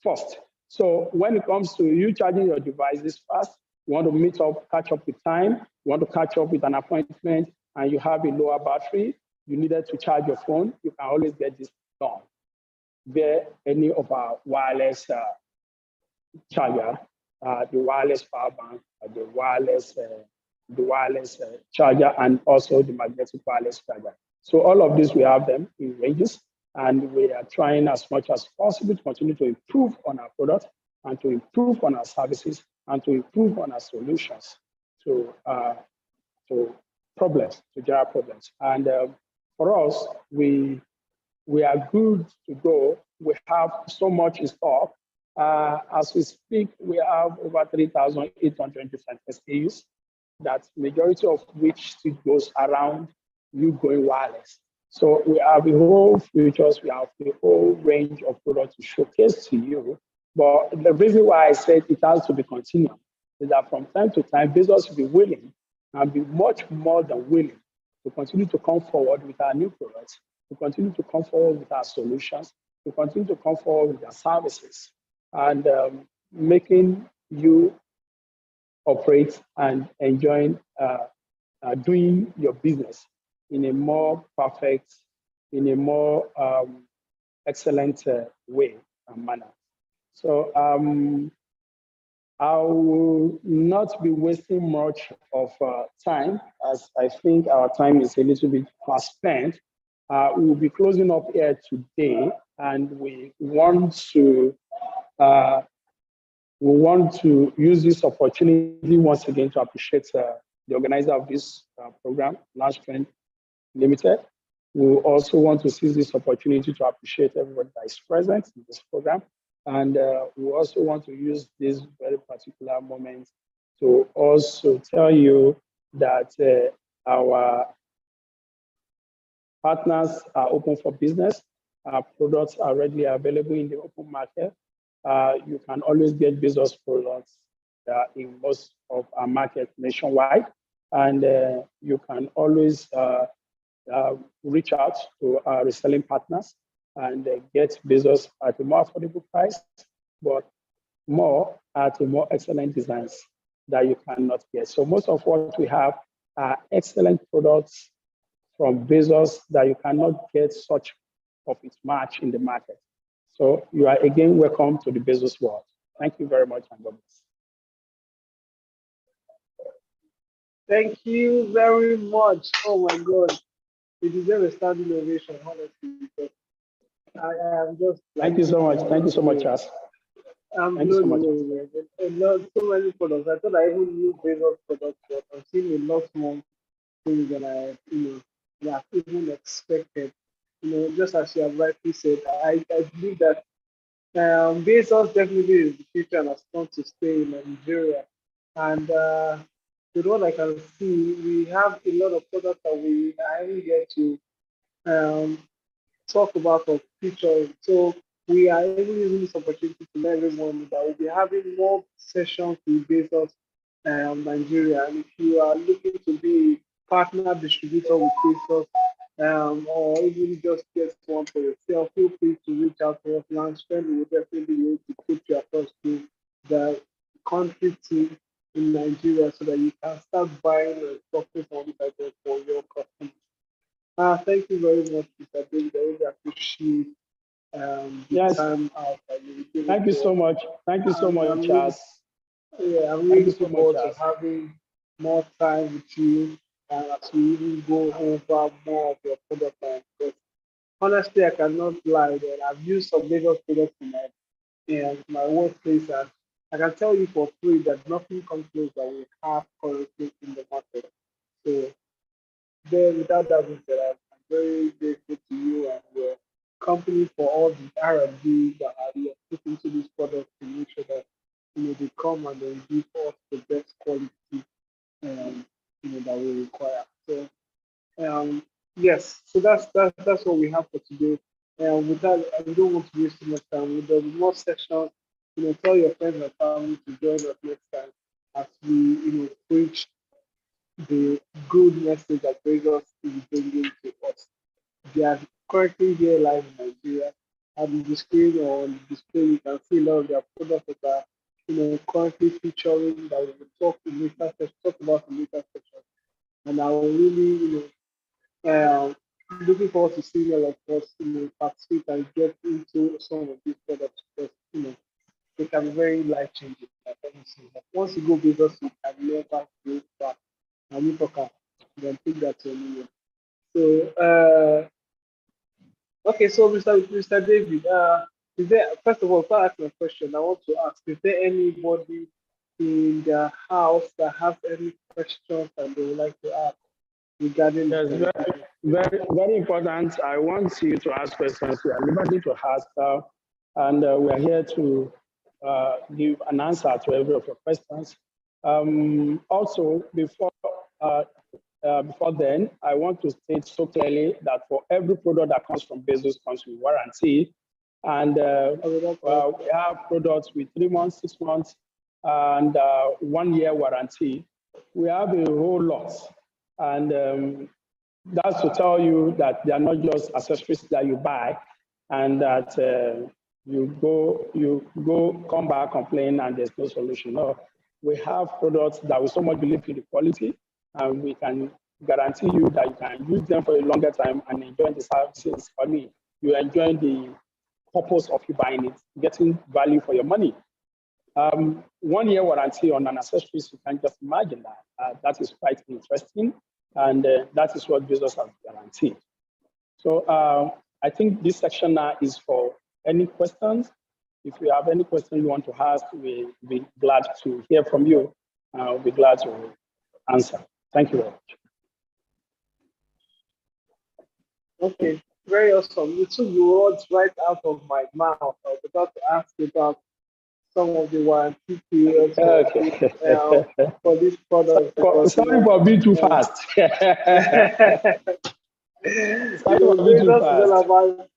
first. So when it comes to you charging your devices fast, you want to meet up, catch up with time, you want to catch up with an appointment, and you have a lower battery, you needed to charge your phone, you can always get this done via any of our wireless charger, the wireless power bank, the wireless charger, and also the magnetic wireless charger. So all of these, we have them in ranges, and we are trying as much as possible to continue to improve on our products and to improve on our services and to improve on our solutions to problems, to general problems. And for us, we are good to go. We have so much in stock. As we speak, we have over 3,800 different SKUs, that majority of which still goes around you going wireless. So we have a whole features, we have a whole range of products to showcase to you. But the reason why I said it has to be continued is that from time to time, business will be willing and be much more than willing to continue to come forward with our new products, to continue to come forward with our solutions, to continue to come forward with our services, and making you operate and enjoying doing your business in a more perfect, in a more excellent way and manner. So I will not be wasting much of time, as I think our time is a little bit fast spent. We will be closing up here today, and uh, we want to use this opportunity once again to appreciate the organizer of this program, Large Trend Limited. We also want to seize this opportunity to appreciate everybody that is present in this program. And we also want to use this very particular moment to also tell you that our partners are open for business. Our products are readily available in the open market. You can always get Baseus products in most of our market nationwide. And you can always reach out to our reselling partners and get Baseus at a more affordable price, but more at a more excellent designs that you cannot get. So most of what we have are excellent products from Baseus that you cannot get such of its match in the market. So you are again welcome to the Baseus world. Thank you very much, and God bless. Thank you very much. Oh my God. It deserves a standing ovation, honestly, because I am just like, Thank you so much. Thank you so much, Chas. I'm Thank you so blown much. away, man. And not so many products. I thought I even knew Baseus products, but I'm seeing a lot more things than I even expected. Just as you have rightly said, I believe that Baseus definitely is the future and has come to stay in Nigeria. And with what I can see, we have a lot of products that I haven't get to um, talk about for future. So we are even using this opportunity to let everyone that we'll be having more sessions with Baseus Nigeria. And if you are looking to be partner distributor with Baseus, or even just get one for yourself, feel free to reach out to us. Launchpad will definitely be able to put you across to the country team in Nigeria so that you can start buying and stocking on this item for your customers. Thank you very much, Mr. David. I really appreciate the Yes, time out that you gave thank you to us. so much. Thank you so And much, Chas. I'm Thank really you so looking much, forward to Chas. having more time with you and as we even go over more of your product line. Because honestly, I cannot lie that I've used some Lagos products in my workplace, and I can tell you for free that nothing comes close that we have currently in the market. So then, without that being said, I'm very grateful to you and your company for all the R&D that you have put into this product to make sure that they come and they give us the best quality that we require. So yes, so that's what we have for today. With that, I don't want to waste too much time. With the more sections, tell your friends and family to join us next time as we preach the good message that Vegas is bringing to us. They are currently here live in Nigeria. And the screen or on the display, you can see a lot of their products that are, currently featuring that we will talk about in later session. And I will really, looking forward to seeing all of us, participate and get into some of these products because, they can be very life changing. Once you go business, you can never go back. And you talk, then take that to anywhere. So, okay, so Mr. David, is there first of all, before I ask my question, I want to ask: is there anybody in the house that has any questions that they would like to ask regarding the Yes, presentation? very important. I want you to ask questions. You are liberty to ask, and we are here to give an answer to every of your questions. Also, uh, before then, I want to state so clearly that for every product that comes from Baseus comes with warranty, and we have products with 3 months, 6 months, and 1 year warranty. We have a whole lot, and that's to tell you that they are not just accessories that you buy, and that come back, complain, and there's no solution. No, we have products that we so much believe in the quality, and we can guarantee you that you can use them for a longer time and enjoy the services. I mean, you enjoy the purpose of you buying it, getting value for your money. 1 year warranty on an accessories, you can just imagine that. That is quite interesting, and that is what Baseus has guaranteed. So I think this section now is for any questions. If you have any question you want to ask, we'll be glad to hear from you. I'll be glad to answer. Thank you very much. Okay, very awesome. You took the words right out of my mouth. I was about to ask about some of the warranty periods for this product because sorry for being too fast. Vegas is all about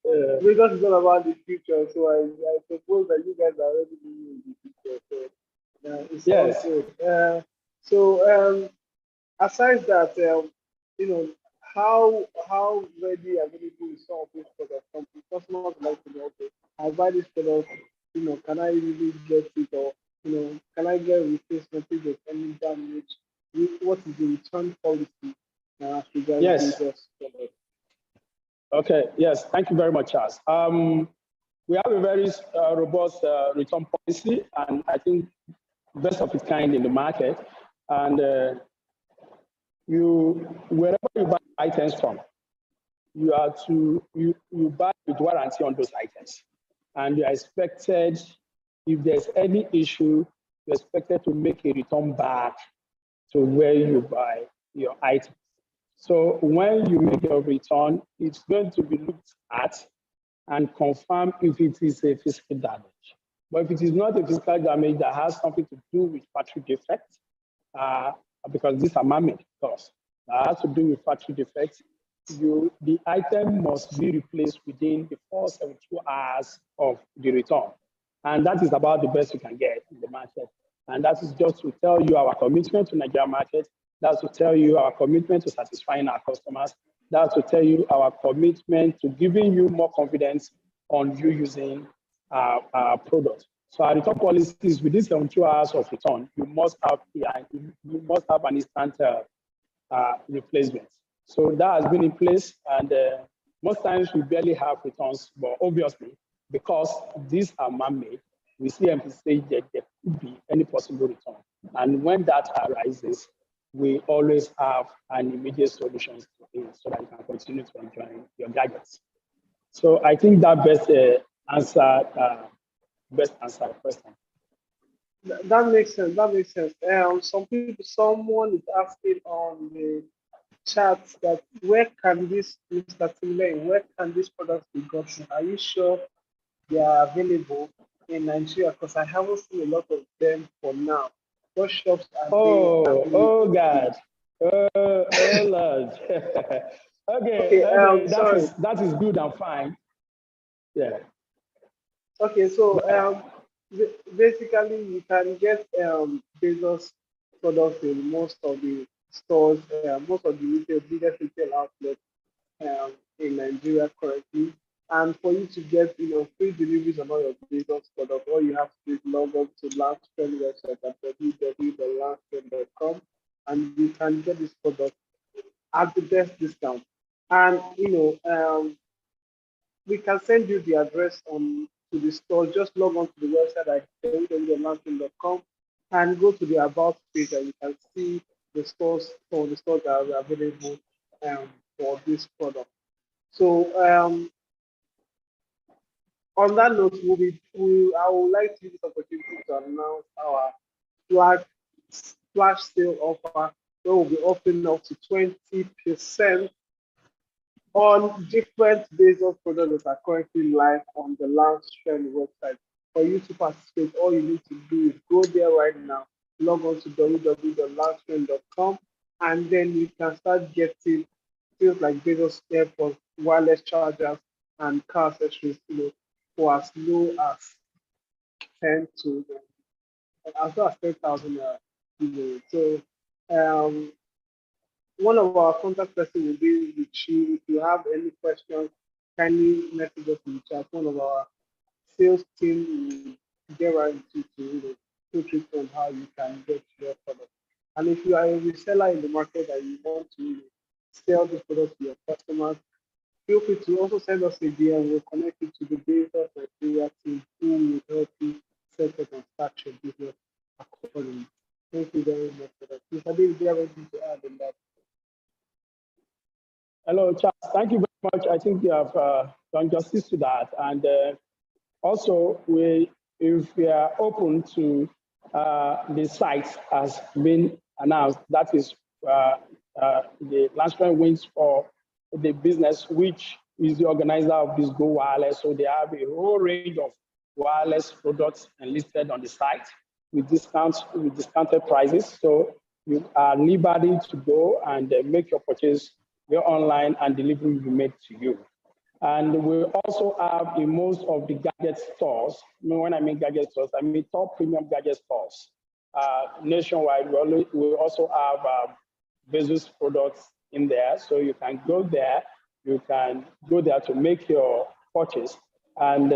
Vegas is all about the future. So I suppose that you guys are already living in the future. So it's yes. all good. Aside that, you know, how ready available is some of these products? Some customers like to know, okay, I buy this product, can I really get it, or can I get a replacement if there's any damage? What is the return policy as regards yes. this product? Okay. Yes. Thank you very much, Charles. We have a very robust return policy, and I think best of its kind in the market. And wherever you buy items from, you buy with warranty on those items, and you are expected, if there's any issue, you're expected to make a return back to where you buy your items. So when you make your return, it's going to be looked at and confirm if it is a physical damage. But if it is not a physical damage that has something to do with factory defects, because these are man-made costs, that has to do with factory defects, the item must be replaced within the first 72 hours of the return. And that is about the best you can get in the market. And that is just to tell you our commitment to Nigeria market. That's to tell you our commitment to satisfying our customers. That's to tell you our commitment to giving you more confidence on you using our product. So our return policy is within 72 hours of return, you must have an instant replacement. So that has been in place, and most times we barely have returns, but obviously, because these are man-made, we see emphasize that there could be any possible return. And when that arises, we always have an immediate solution to it so that you can continue to enjoy your gadgets. So I think that best answer the question. That makes sense. That makes sense. Someone is asking on the chat that where can this, Mr. Timlane, where can these products be gotten? Are you sure they are available in Nigeria? Because I haven't seen a lot of them for now. What shops are they available? Oh God. Oh Lord. okay, that is good and fine. Yeah. Okay, so basically you can get Baseus products in most of the stores, most of the biggest retail outlets in Nigeria currently. And for you to get free deliveries on all your Baseus products, all you have to do is log on to Lasttrend website at www.lasttrend.com, and you can get this product at the best discount. And we can send you the address to the store. Just log on to the website at www.lasttrend.com and go to the About page, and you can see the stores that are available for this product. So on that note, I would like to use this opportunity to announce our flash sale offer, where we'll be offering up to 20% on different Baseus products that are currently live on the Lasttrend website. For you to participate, all you need to do is go there right now, log on to www.lasttrend.com, and then you can start getting things like Baseus AirPods, wireless chargers, and car accessories, for as low as 10 to as low as 10,000 naira. So one of our contact person will be with you. If you have any questions, kindly message us in the chat. One of our sales team will get right into put it on how you can get your product. And if you are a reseller in the market and you want to sell the product to your customers, feel free to also send us a DM. We'll connect you to the Baseus Nigeria team who will help you set up and start your business accordingly. Thank you very much for that. Mr. David, do you have anything to add on that? Hello, Charles. Thank you very much. I think you have done justice to that. And also, if we are open to the site has been announced, that is the Lansman Wins for the business, which is the organizer of this Go Wireless. So they have a whole range of wireless products enlisted on the site with discounted prices. So you are liberty to go and make your purchase, go online, and delivery will be made to you. And we also have in most of the gadget stores, when I mean gadget stores, I mean top premium gadget stores. Nationwide, we also have Baseus products in there. So you can go there, to make your purchase. And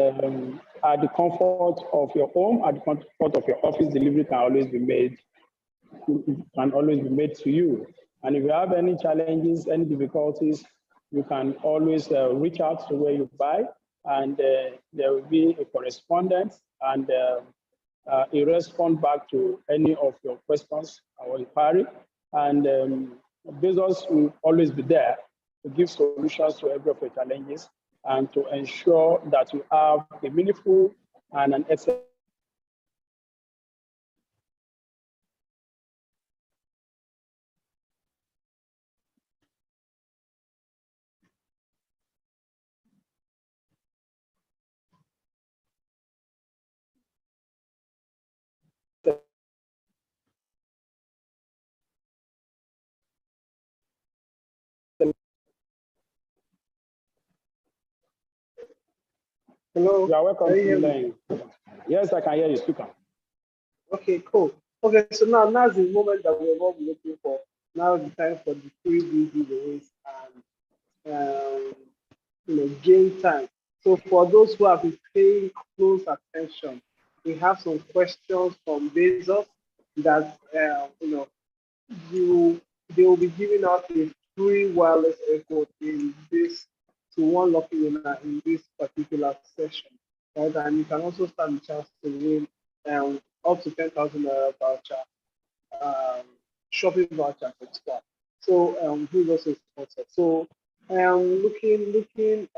at the comfort of your home, at the comfort of your office, delivery can always be made to you. And if you have any challenges, any difficulties, you can always reach out to where you buy, and there will be a correspondent and a response back to any of your questions or inquiry. And Bezos will always be there to give solutions to every of your challenges and to ensure that you have a meaningful and an excellent Hello? You are welcome Can you to hear me? learn. Yes, I can hear you. Speak on. Okay, cool. Okay, so now's the moment that we're all looking for. Now is the time for the free giveaways and game time. So for those who have been paying close attention, we have some questions from Bezos that you they will be giving out a free wireless airport in this to one lucky winner in this particular session. Right? And you can also stand a chance to win up to 10,000 voucher, um, shopping voucher for Squad. So who's also sponsored. So looking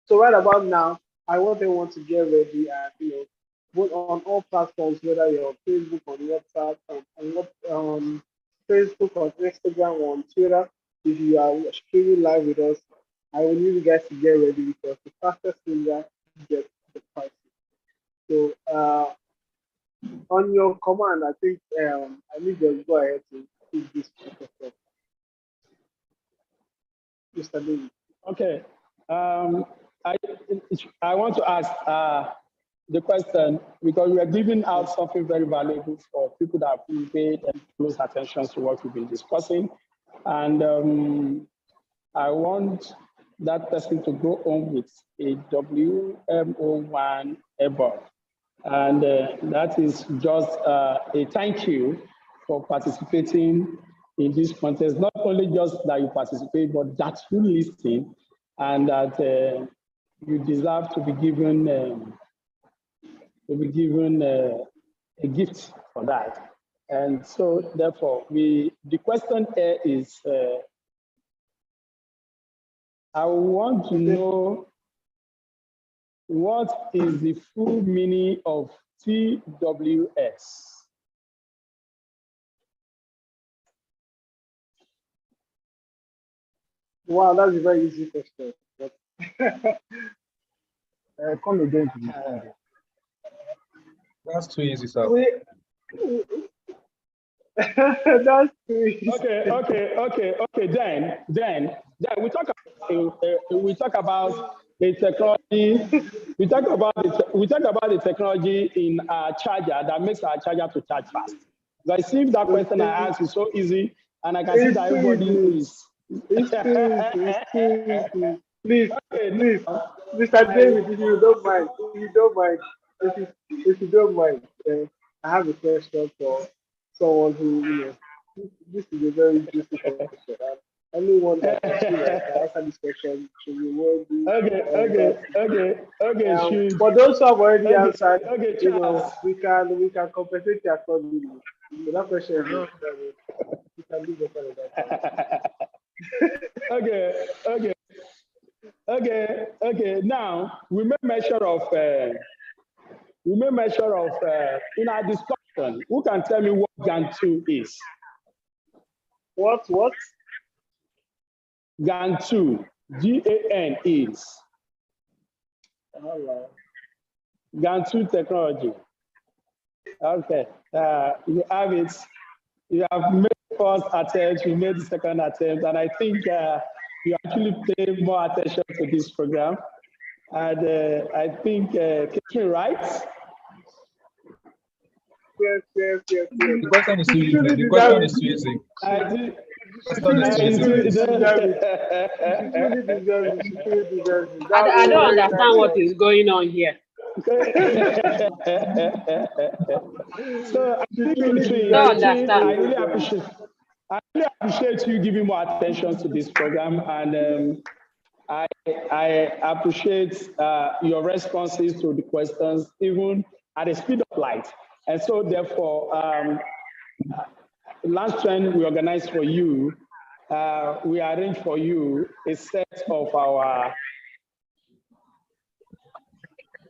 so right about now, I want everyone to get ready and both on all platforms, whether you're on Facebook, on WhatsApp, on Facebook, on Instagram, or on Twitter. If you are streaming live with us, I will need you guys to get ready because the fastest finger gets the prize. So on your command, I think I need you to go ahead to keep this process, Mr. David. Okay. I I want to ask the question because we are giving out something very valuable for people that have paid close attention to what we've been discussing, and I want that person to go home with a WMO1 above. And that is just a thank you for participating in this contest. Not only just that you participate, but that you listen and that you deserve to be given a gift for that. And so therefore, the question here is, I want to know what is the full meaning of TWS? Wow, that's a very easy question. But Come again to the point. That's too easy, sir. That's too easy. Okay. Then we talk about the technology. We talk about the technology in our charger that makes our charger to charge fast. But I see that question I asked is so easy, and I can see that everybody is. It's too easy. It's too easy. Please, Okay, please, Mr. David, if you don't mind, if you don't mind, I have a question for someone who, this is a very juicy question. Anyone that you feel like can answer this question should be worthy of Okay, that. shoot. For those who have already answered, Okay, Charles. we can compensate you accordingly. So that question is you can do better than that. Okay, Now we may measure of in our discussion. Who can tell me what GAN 2 is? What? GAN 2, GAN is Hello. GAN 2 technology. Okay, you have it. You have made the first attempt, you made the second attempt, and I think you actually pay more attention to this program. And I think, Catherine, right? Yes. The question is too She easy. truly The question deserves is too it. easy. I think. She Question is truly, too she easy. truly deserves it. She truly deserves it. She truly deserves it. That was I a don't very understand nice what one. is going on here. So I She think, truly Don't deserves it. She understand. I truly really deserves it. appreciate. I really appreciate you giving more attention to this program, and I appreciate your responses to the questions, even at the speed of light. And so, therefore, last time we organized for you, we arranged for you a set of our.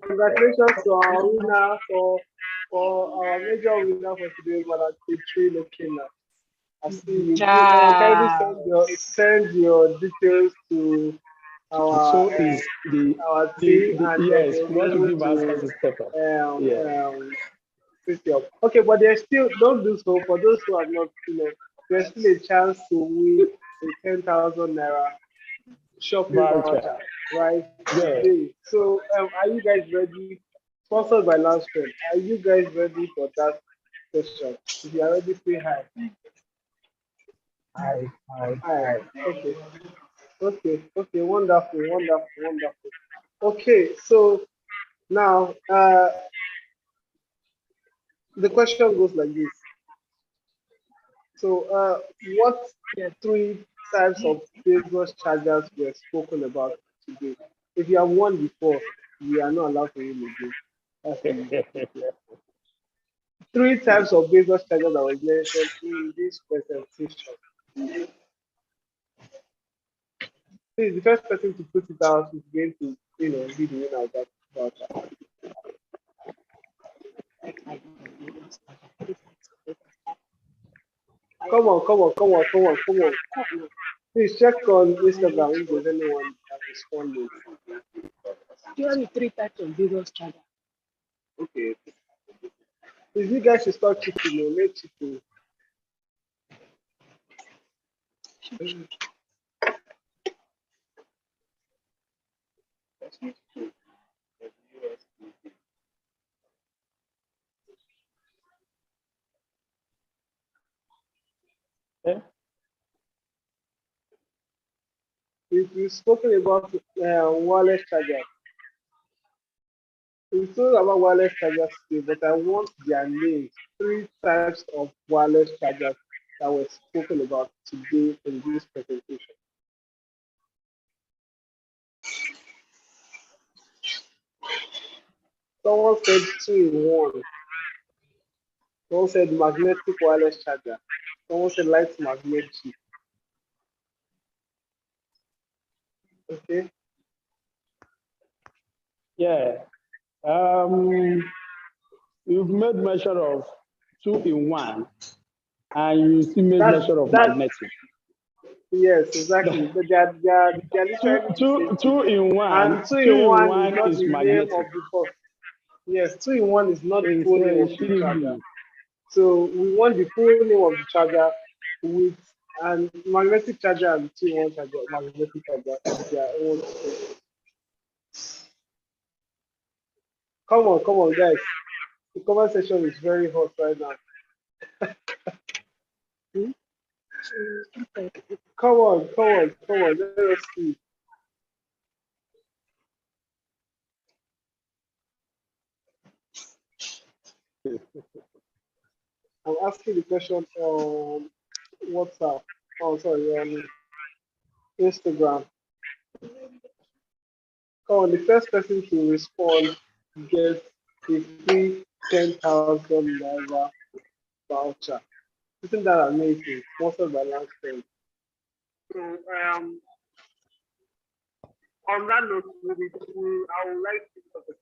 Congratulations to our winner for our major winner for today, Madam Kitri Lokina. I see you. Kindly send your details to So is our team, and then yes, they'll we be want to able give us as a step up. pick you up. Okay, but there's still don't do so for those who have not. There's still a chance to win a 10,000 naira shopping voucher, right? Yeah. Today. So, are you guys ready? Sponsored by Last Friend. Are you guys ready for that session? If you are ready, say hi. Hi. Hi. Okay. Wonderful. Okay, so now the question goes like this. So, what three types of Baseus chargers were spoken about today? If you have won before, you are not allowed to win again. That's the three types of Baseus chargers that was mentioned in this presentation. Please, the first person to put it out is going to, be the winner of that voucher. Come on. Please check on Instagram if there's anyone that responded. Give me three types of Baseus charger. Okay. Please, you guys should start cheating. No cheating. We've spoken about wireless chargers. We've spoken about wireless chargers today, but I want their names. Three types of wireless chargers that were spoken about today in this presentation. Someone said 2-in-1. Someone said magnetic wireless charger. Someone said light magnet chip. Okay. Yeah. You've made measure of 2-in-1, and you still made measure of magnetic. Yes, exactly. But they're literally the same thing. 2-in-1. And 2-in-1 is not Is the magnetic. name of the phone. Yes, 2-in-1 is not the It's, full name it of the shouldn't charger. be. So we want the full name of the charger with and magnetic charger and 2-in-1 charger, magnetic charger is their own. Come on, guys. The comment section is very hot right now. Come on. Let us see. I'm asking the question on WhatsApp. Oh, sorry, Instagram. Come on, the first person to respond gets a free 10,000 naira voucher. Isn't that amazing? Sponsored by Lansdowne. So, on that note, I would like to talk about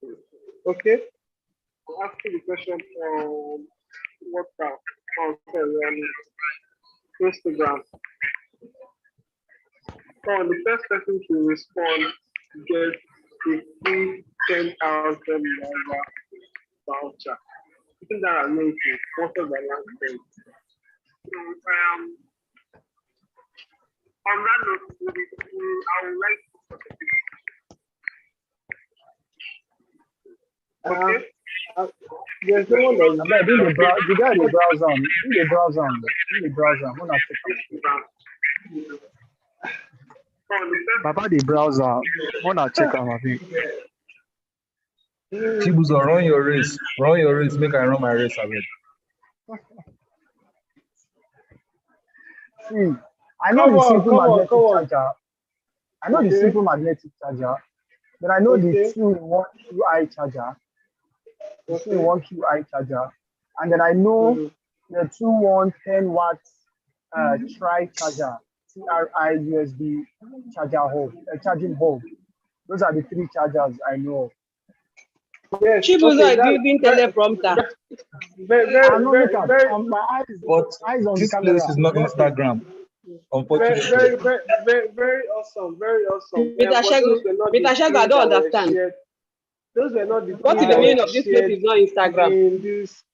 it. Okay? I'll ask you the question on WhatsApp. Oh, sorry, on Instagram. On the first person to respond gets a free 10,000 naira voucher. Isn't that amazing? Sponsored by Lansdowne. So, on that note, I would like to talk about it. Okay? There's no one that I bet in the guy the browser on. In the browser on. In the browser. I'm gonna check him. Papa the browser. I'm gonna check him. I think. Chibuzo, run your race. Run your race. Make I run my race again. See, I know the simple magnetic charger. I know the Okay. simple magnetic charger, but I know the Okay. 2-in-1 QI charger. The Okay. 2-in-1 QI charger. And then I know the 2-in-1 10 watt tri charger, TRI USB charger hub, charging hub. Those are the 3 chargers I know. Yes, Chibuzo okay, is using teleprompter. I'm not looking at very, my But eyes on the this camera. place is not Instagram. Unfortunately. very awesome, very awesome. Mr. But those Shegu, were not Mr. the Shegu, I things don't that were understand. shared. Those were not the What is things the that meaning were of this place shared is not Instagram? in this.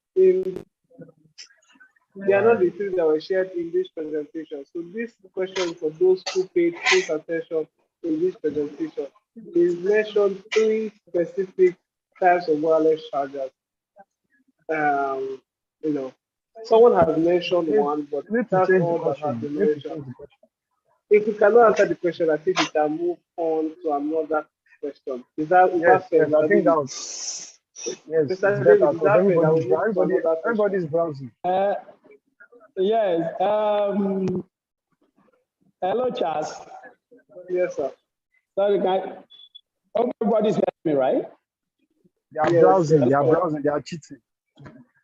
They are not the things that were shared in this presentation. So this question for those who paid close attention in this presentation is mentioned 3 specific types of wireless chargers. You know, someone has mentioned one, but You need to that's change the all that has question. been You need to mentioned. change the question. If you cannot answer the question, I think we can move on to another question. Is that Yes, fair? yes, I think that was, yes, it's Mr. better David, is because that fair? That we move to another question. everybody's browsing. Yes. Hello, Charles. Yes, sir. Sorry, everybody's hearing me, right? They are Yes, browsing, yes. they are browsing, they are cheating.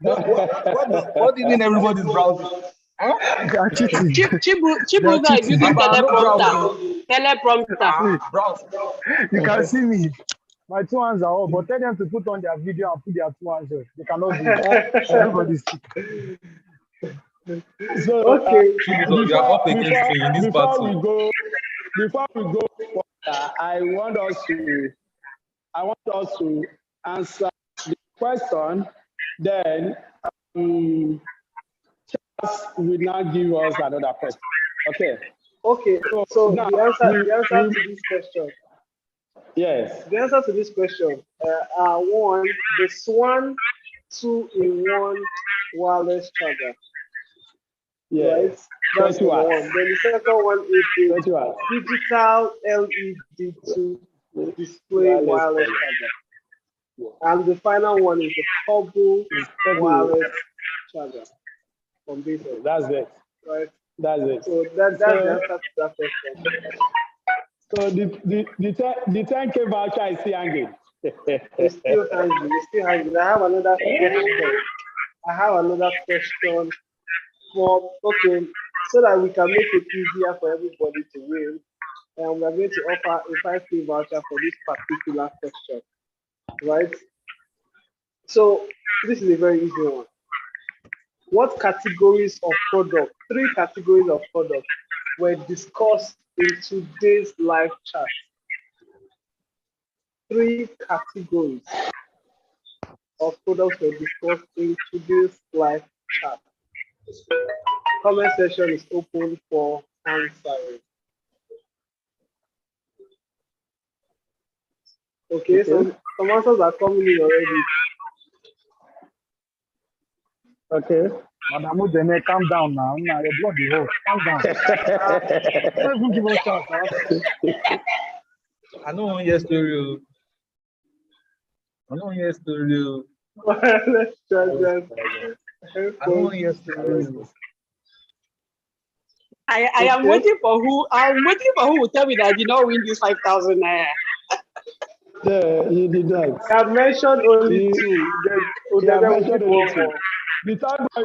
What do you mean everybody's browsing? Huh? They are cheating. Chibuzo is using Papa, no teleprompter. Teleprompter. Browse. You can see me. My 2 hands are up, but tell them to put on their video and put their 2 hands up. They cannot do it. Everybody's cheating. So, Okay. Chibuzo, you are up against me in this before battle. before we go further, I want us to answer the question. Then Charles will now give us another question. Okay. Okay. So now the answer to this question. Yes. The answer to this question are one, the Swan 2-in-1 wireless charger. Yes. Right? That's 20 number watts. one. Then the second one is a 20 watts. digital LED2 display wireless charger. And the final one is a couple wireless charger from Baseus. That's it. Right? That's it. So that's the answer to that question. So the 10K voucher is still hanging. It's still hanging. It's still hanging. I have another question for, okay, so that we can make it easier for everybody to win. And we're going to offer a 5K voucher for this particular question. Right? So this is a very easy one. What categories of product, 3 categories of product were discussed in today's live chat? 3 categories of products were discussed in today's live chat. Comment section is open for answering. Okay, so some answers are coming in already. Okay. Madam Udeme, calm down now. Now your blood is hot. Calm down. Don't even give us chance. I know one year story. I know one year story. Let's try that. I know one year story. I am Okay. waiting for who. I'm waiting for who will tell me that I did not win this 5,000 naira. Yeah, you did not. I've mentioned only You, two. Then you have Odede will mentioned pick only one two. more.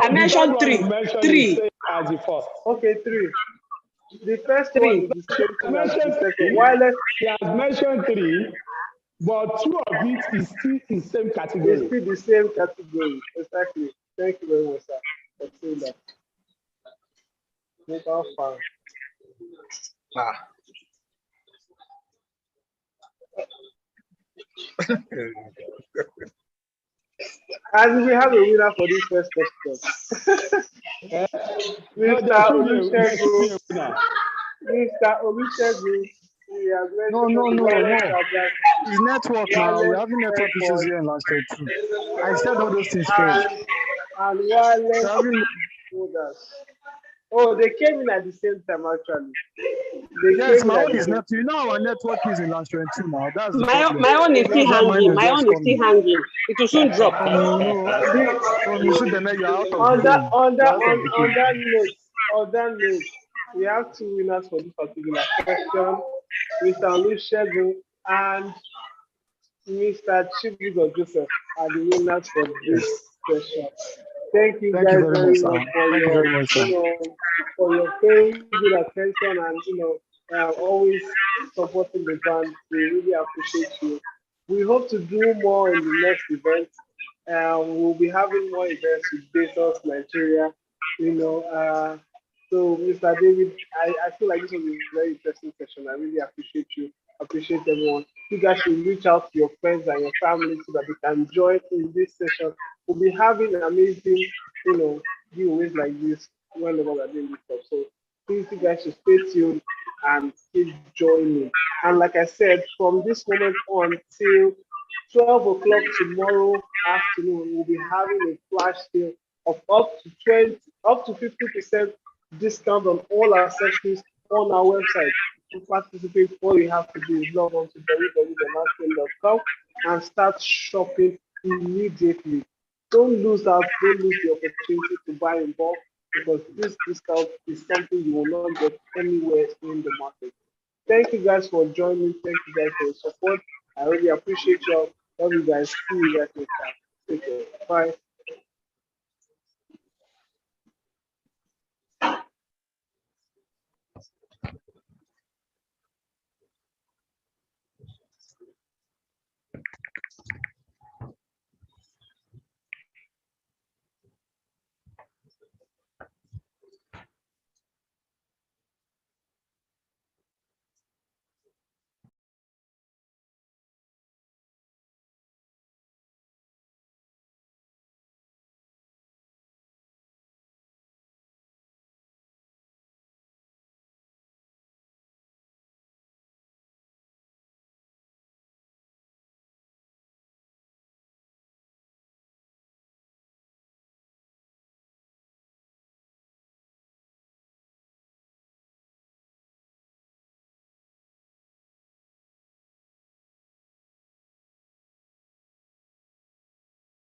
I The third mentioned one you three. mentioned is Three. same as the first. Okay, three. The first one Three. is the same He thing has as the mentioned second. three. Wireless He has mentioned three, but two of it is still in same is category. still the same category. Exactly. Thank you very much, sir, for saying that. Mobile phone. Ah. And we have a winner for this first question. Eh? No, Mr. there should be Olusegun. a winner. Mr. Olusegun. He has No, mentioned no, the no, wireless no. charger, It's network now. We're wireless having network issues AirPods, here in Lancaster too. I said all those things first. and We're wireless having holders. Oh, they came in at the same time actually. They yes, came in my at own the is same net. You know our network is in Lancaster too now. That's the My problem. my own is still That's why mine hanging. is My just own is still coming. hanging. It will soon drop. No, no, Mr. Deme, you're out of the on that game. on You're that out of the game. on that note, we have two winners for this particular question, Mr. Olusegun and Mr. Chibuzo Joseph are the winners for this Yes. session. Thank you Thank you guys very much, very sir. much for Thank you your, very much, sir. for your paying good attention and always supporting the band. We really appreciate you. We hope to do more in the next event. We'll be having more events with Baseus Nigeria. You know, so Mr. David, I feel like this was a very interesting session. I really appreciate you. Appreciate everyone. You guys should reach out to your friends and your family so that they can join in this session. We'll be having amazing, giveaways like this whenever we're doing this stuff. So please, you guys should stay tuned and keep joining. And like I said, from this moment on till 12 o'clock tomorrow afternoon, we'll be having a flash sale of up to 50% discount on all accessories on our website. To participate, all you have to do is log on to www.manscale.com and start shopping immediately. Don't lose out, don't lose the opportunity to buy in bulk because this discount is something you will not get anywhere in the market. Thank you guys for joining. Thank you guys for your support. I really appreciate y'all. Love you guys. See you guys next time.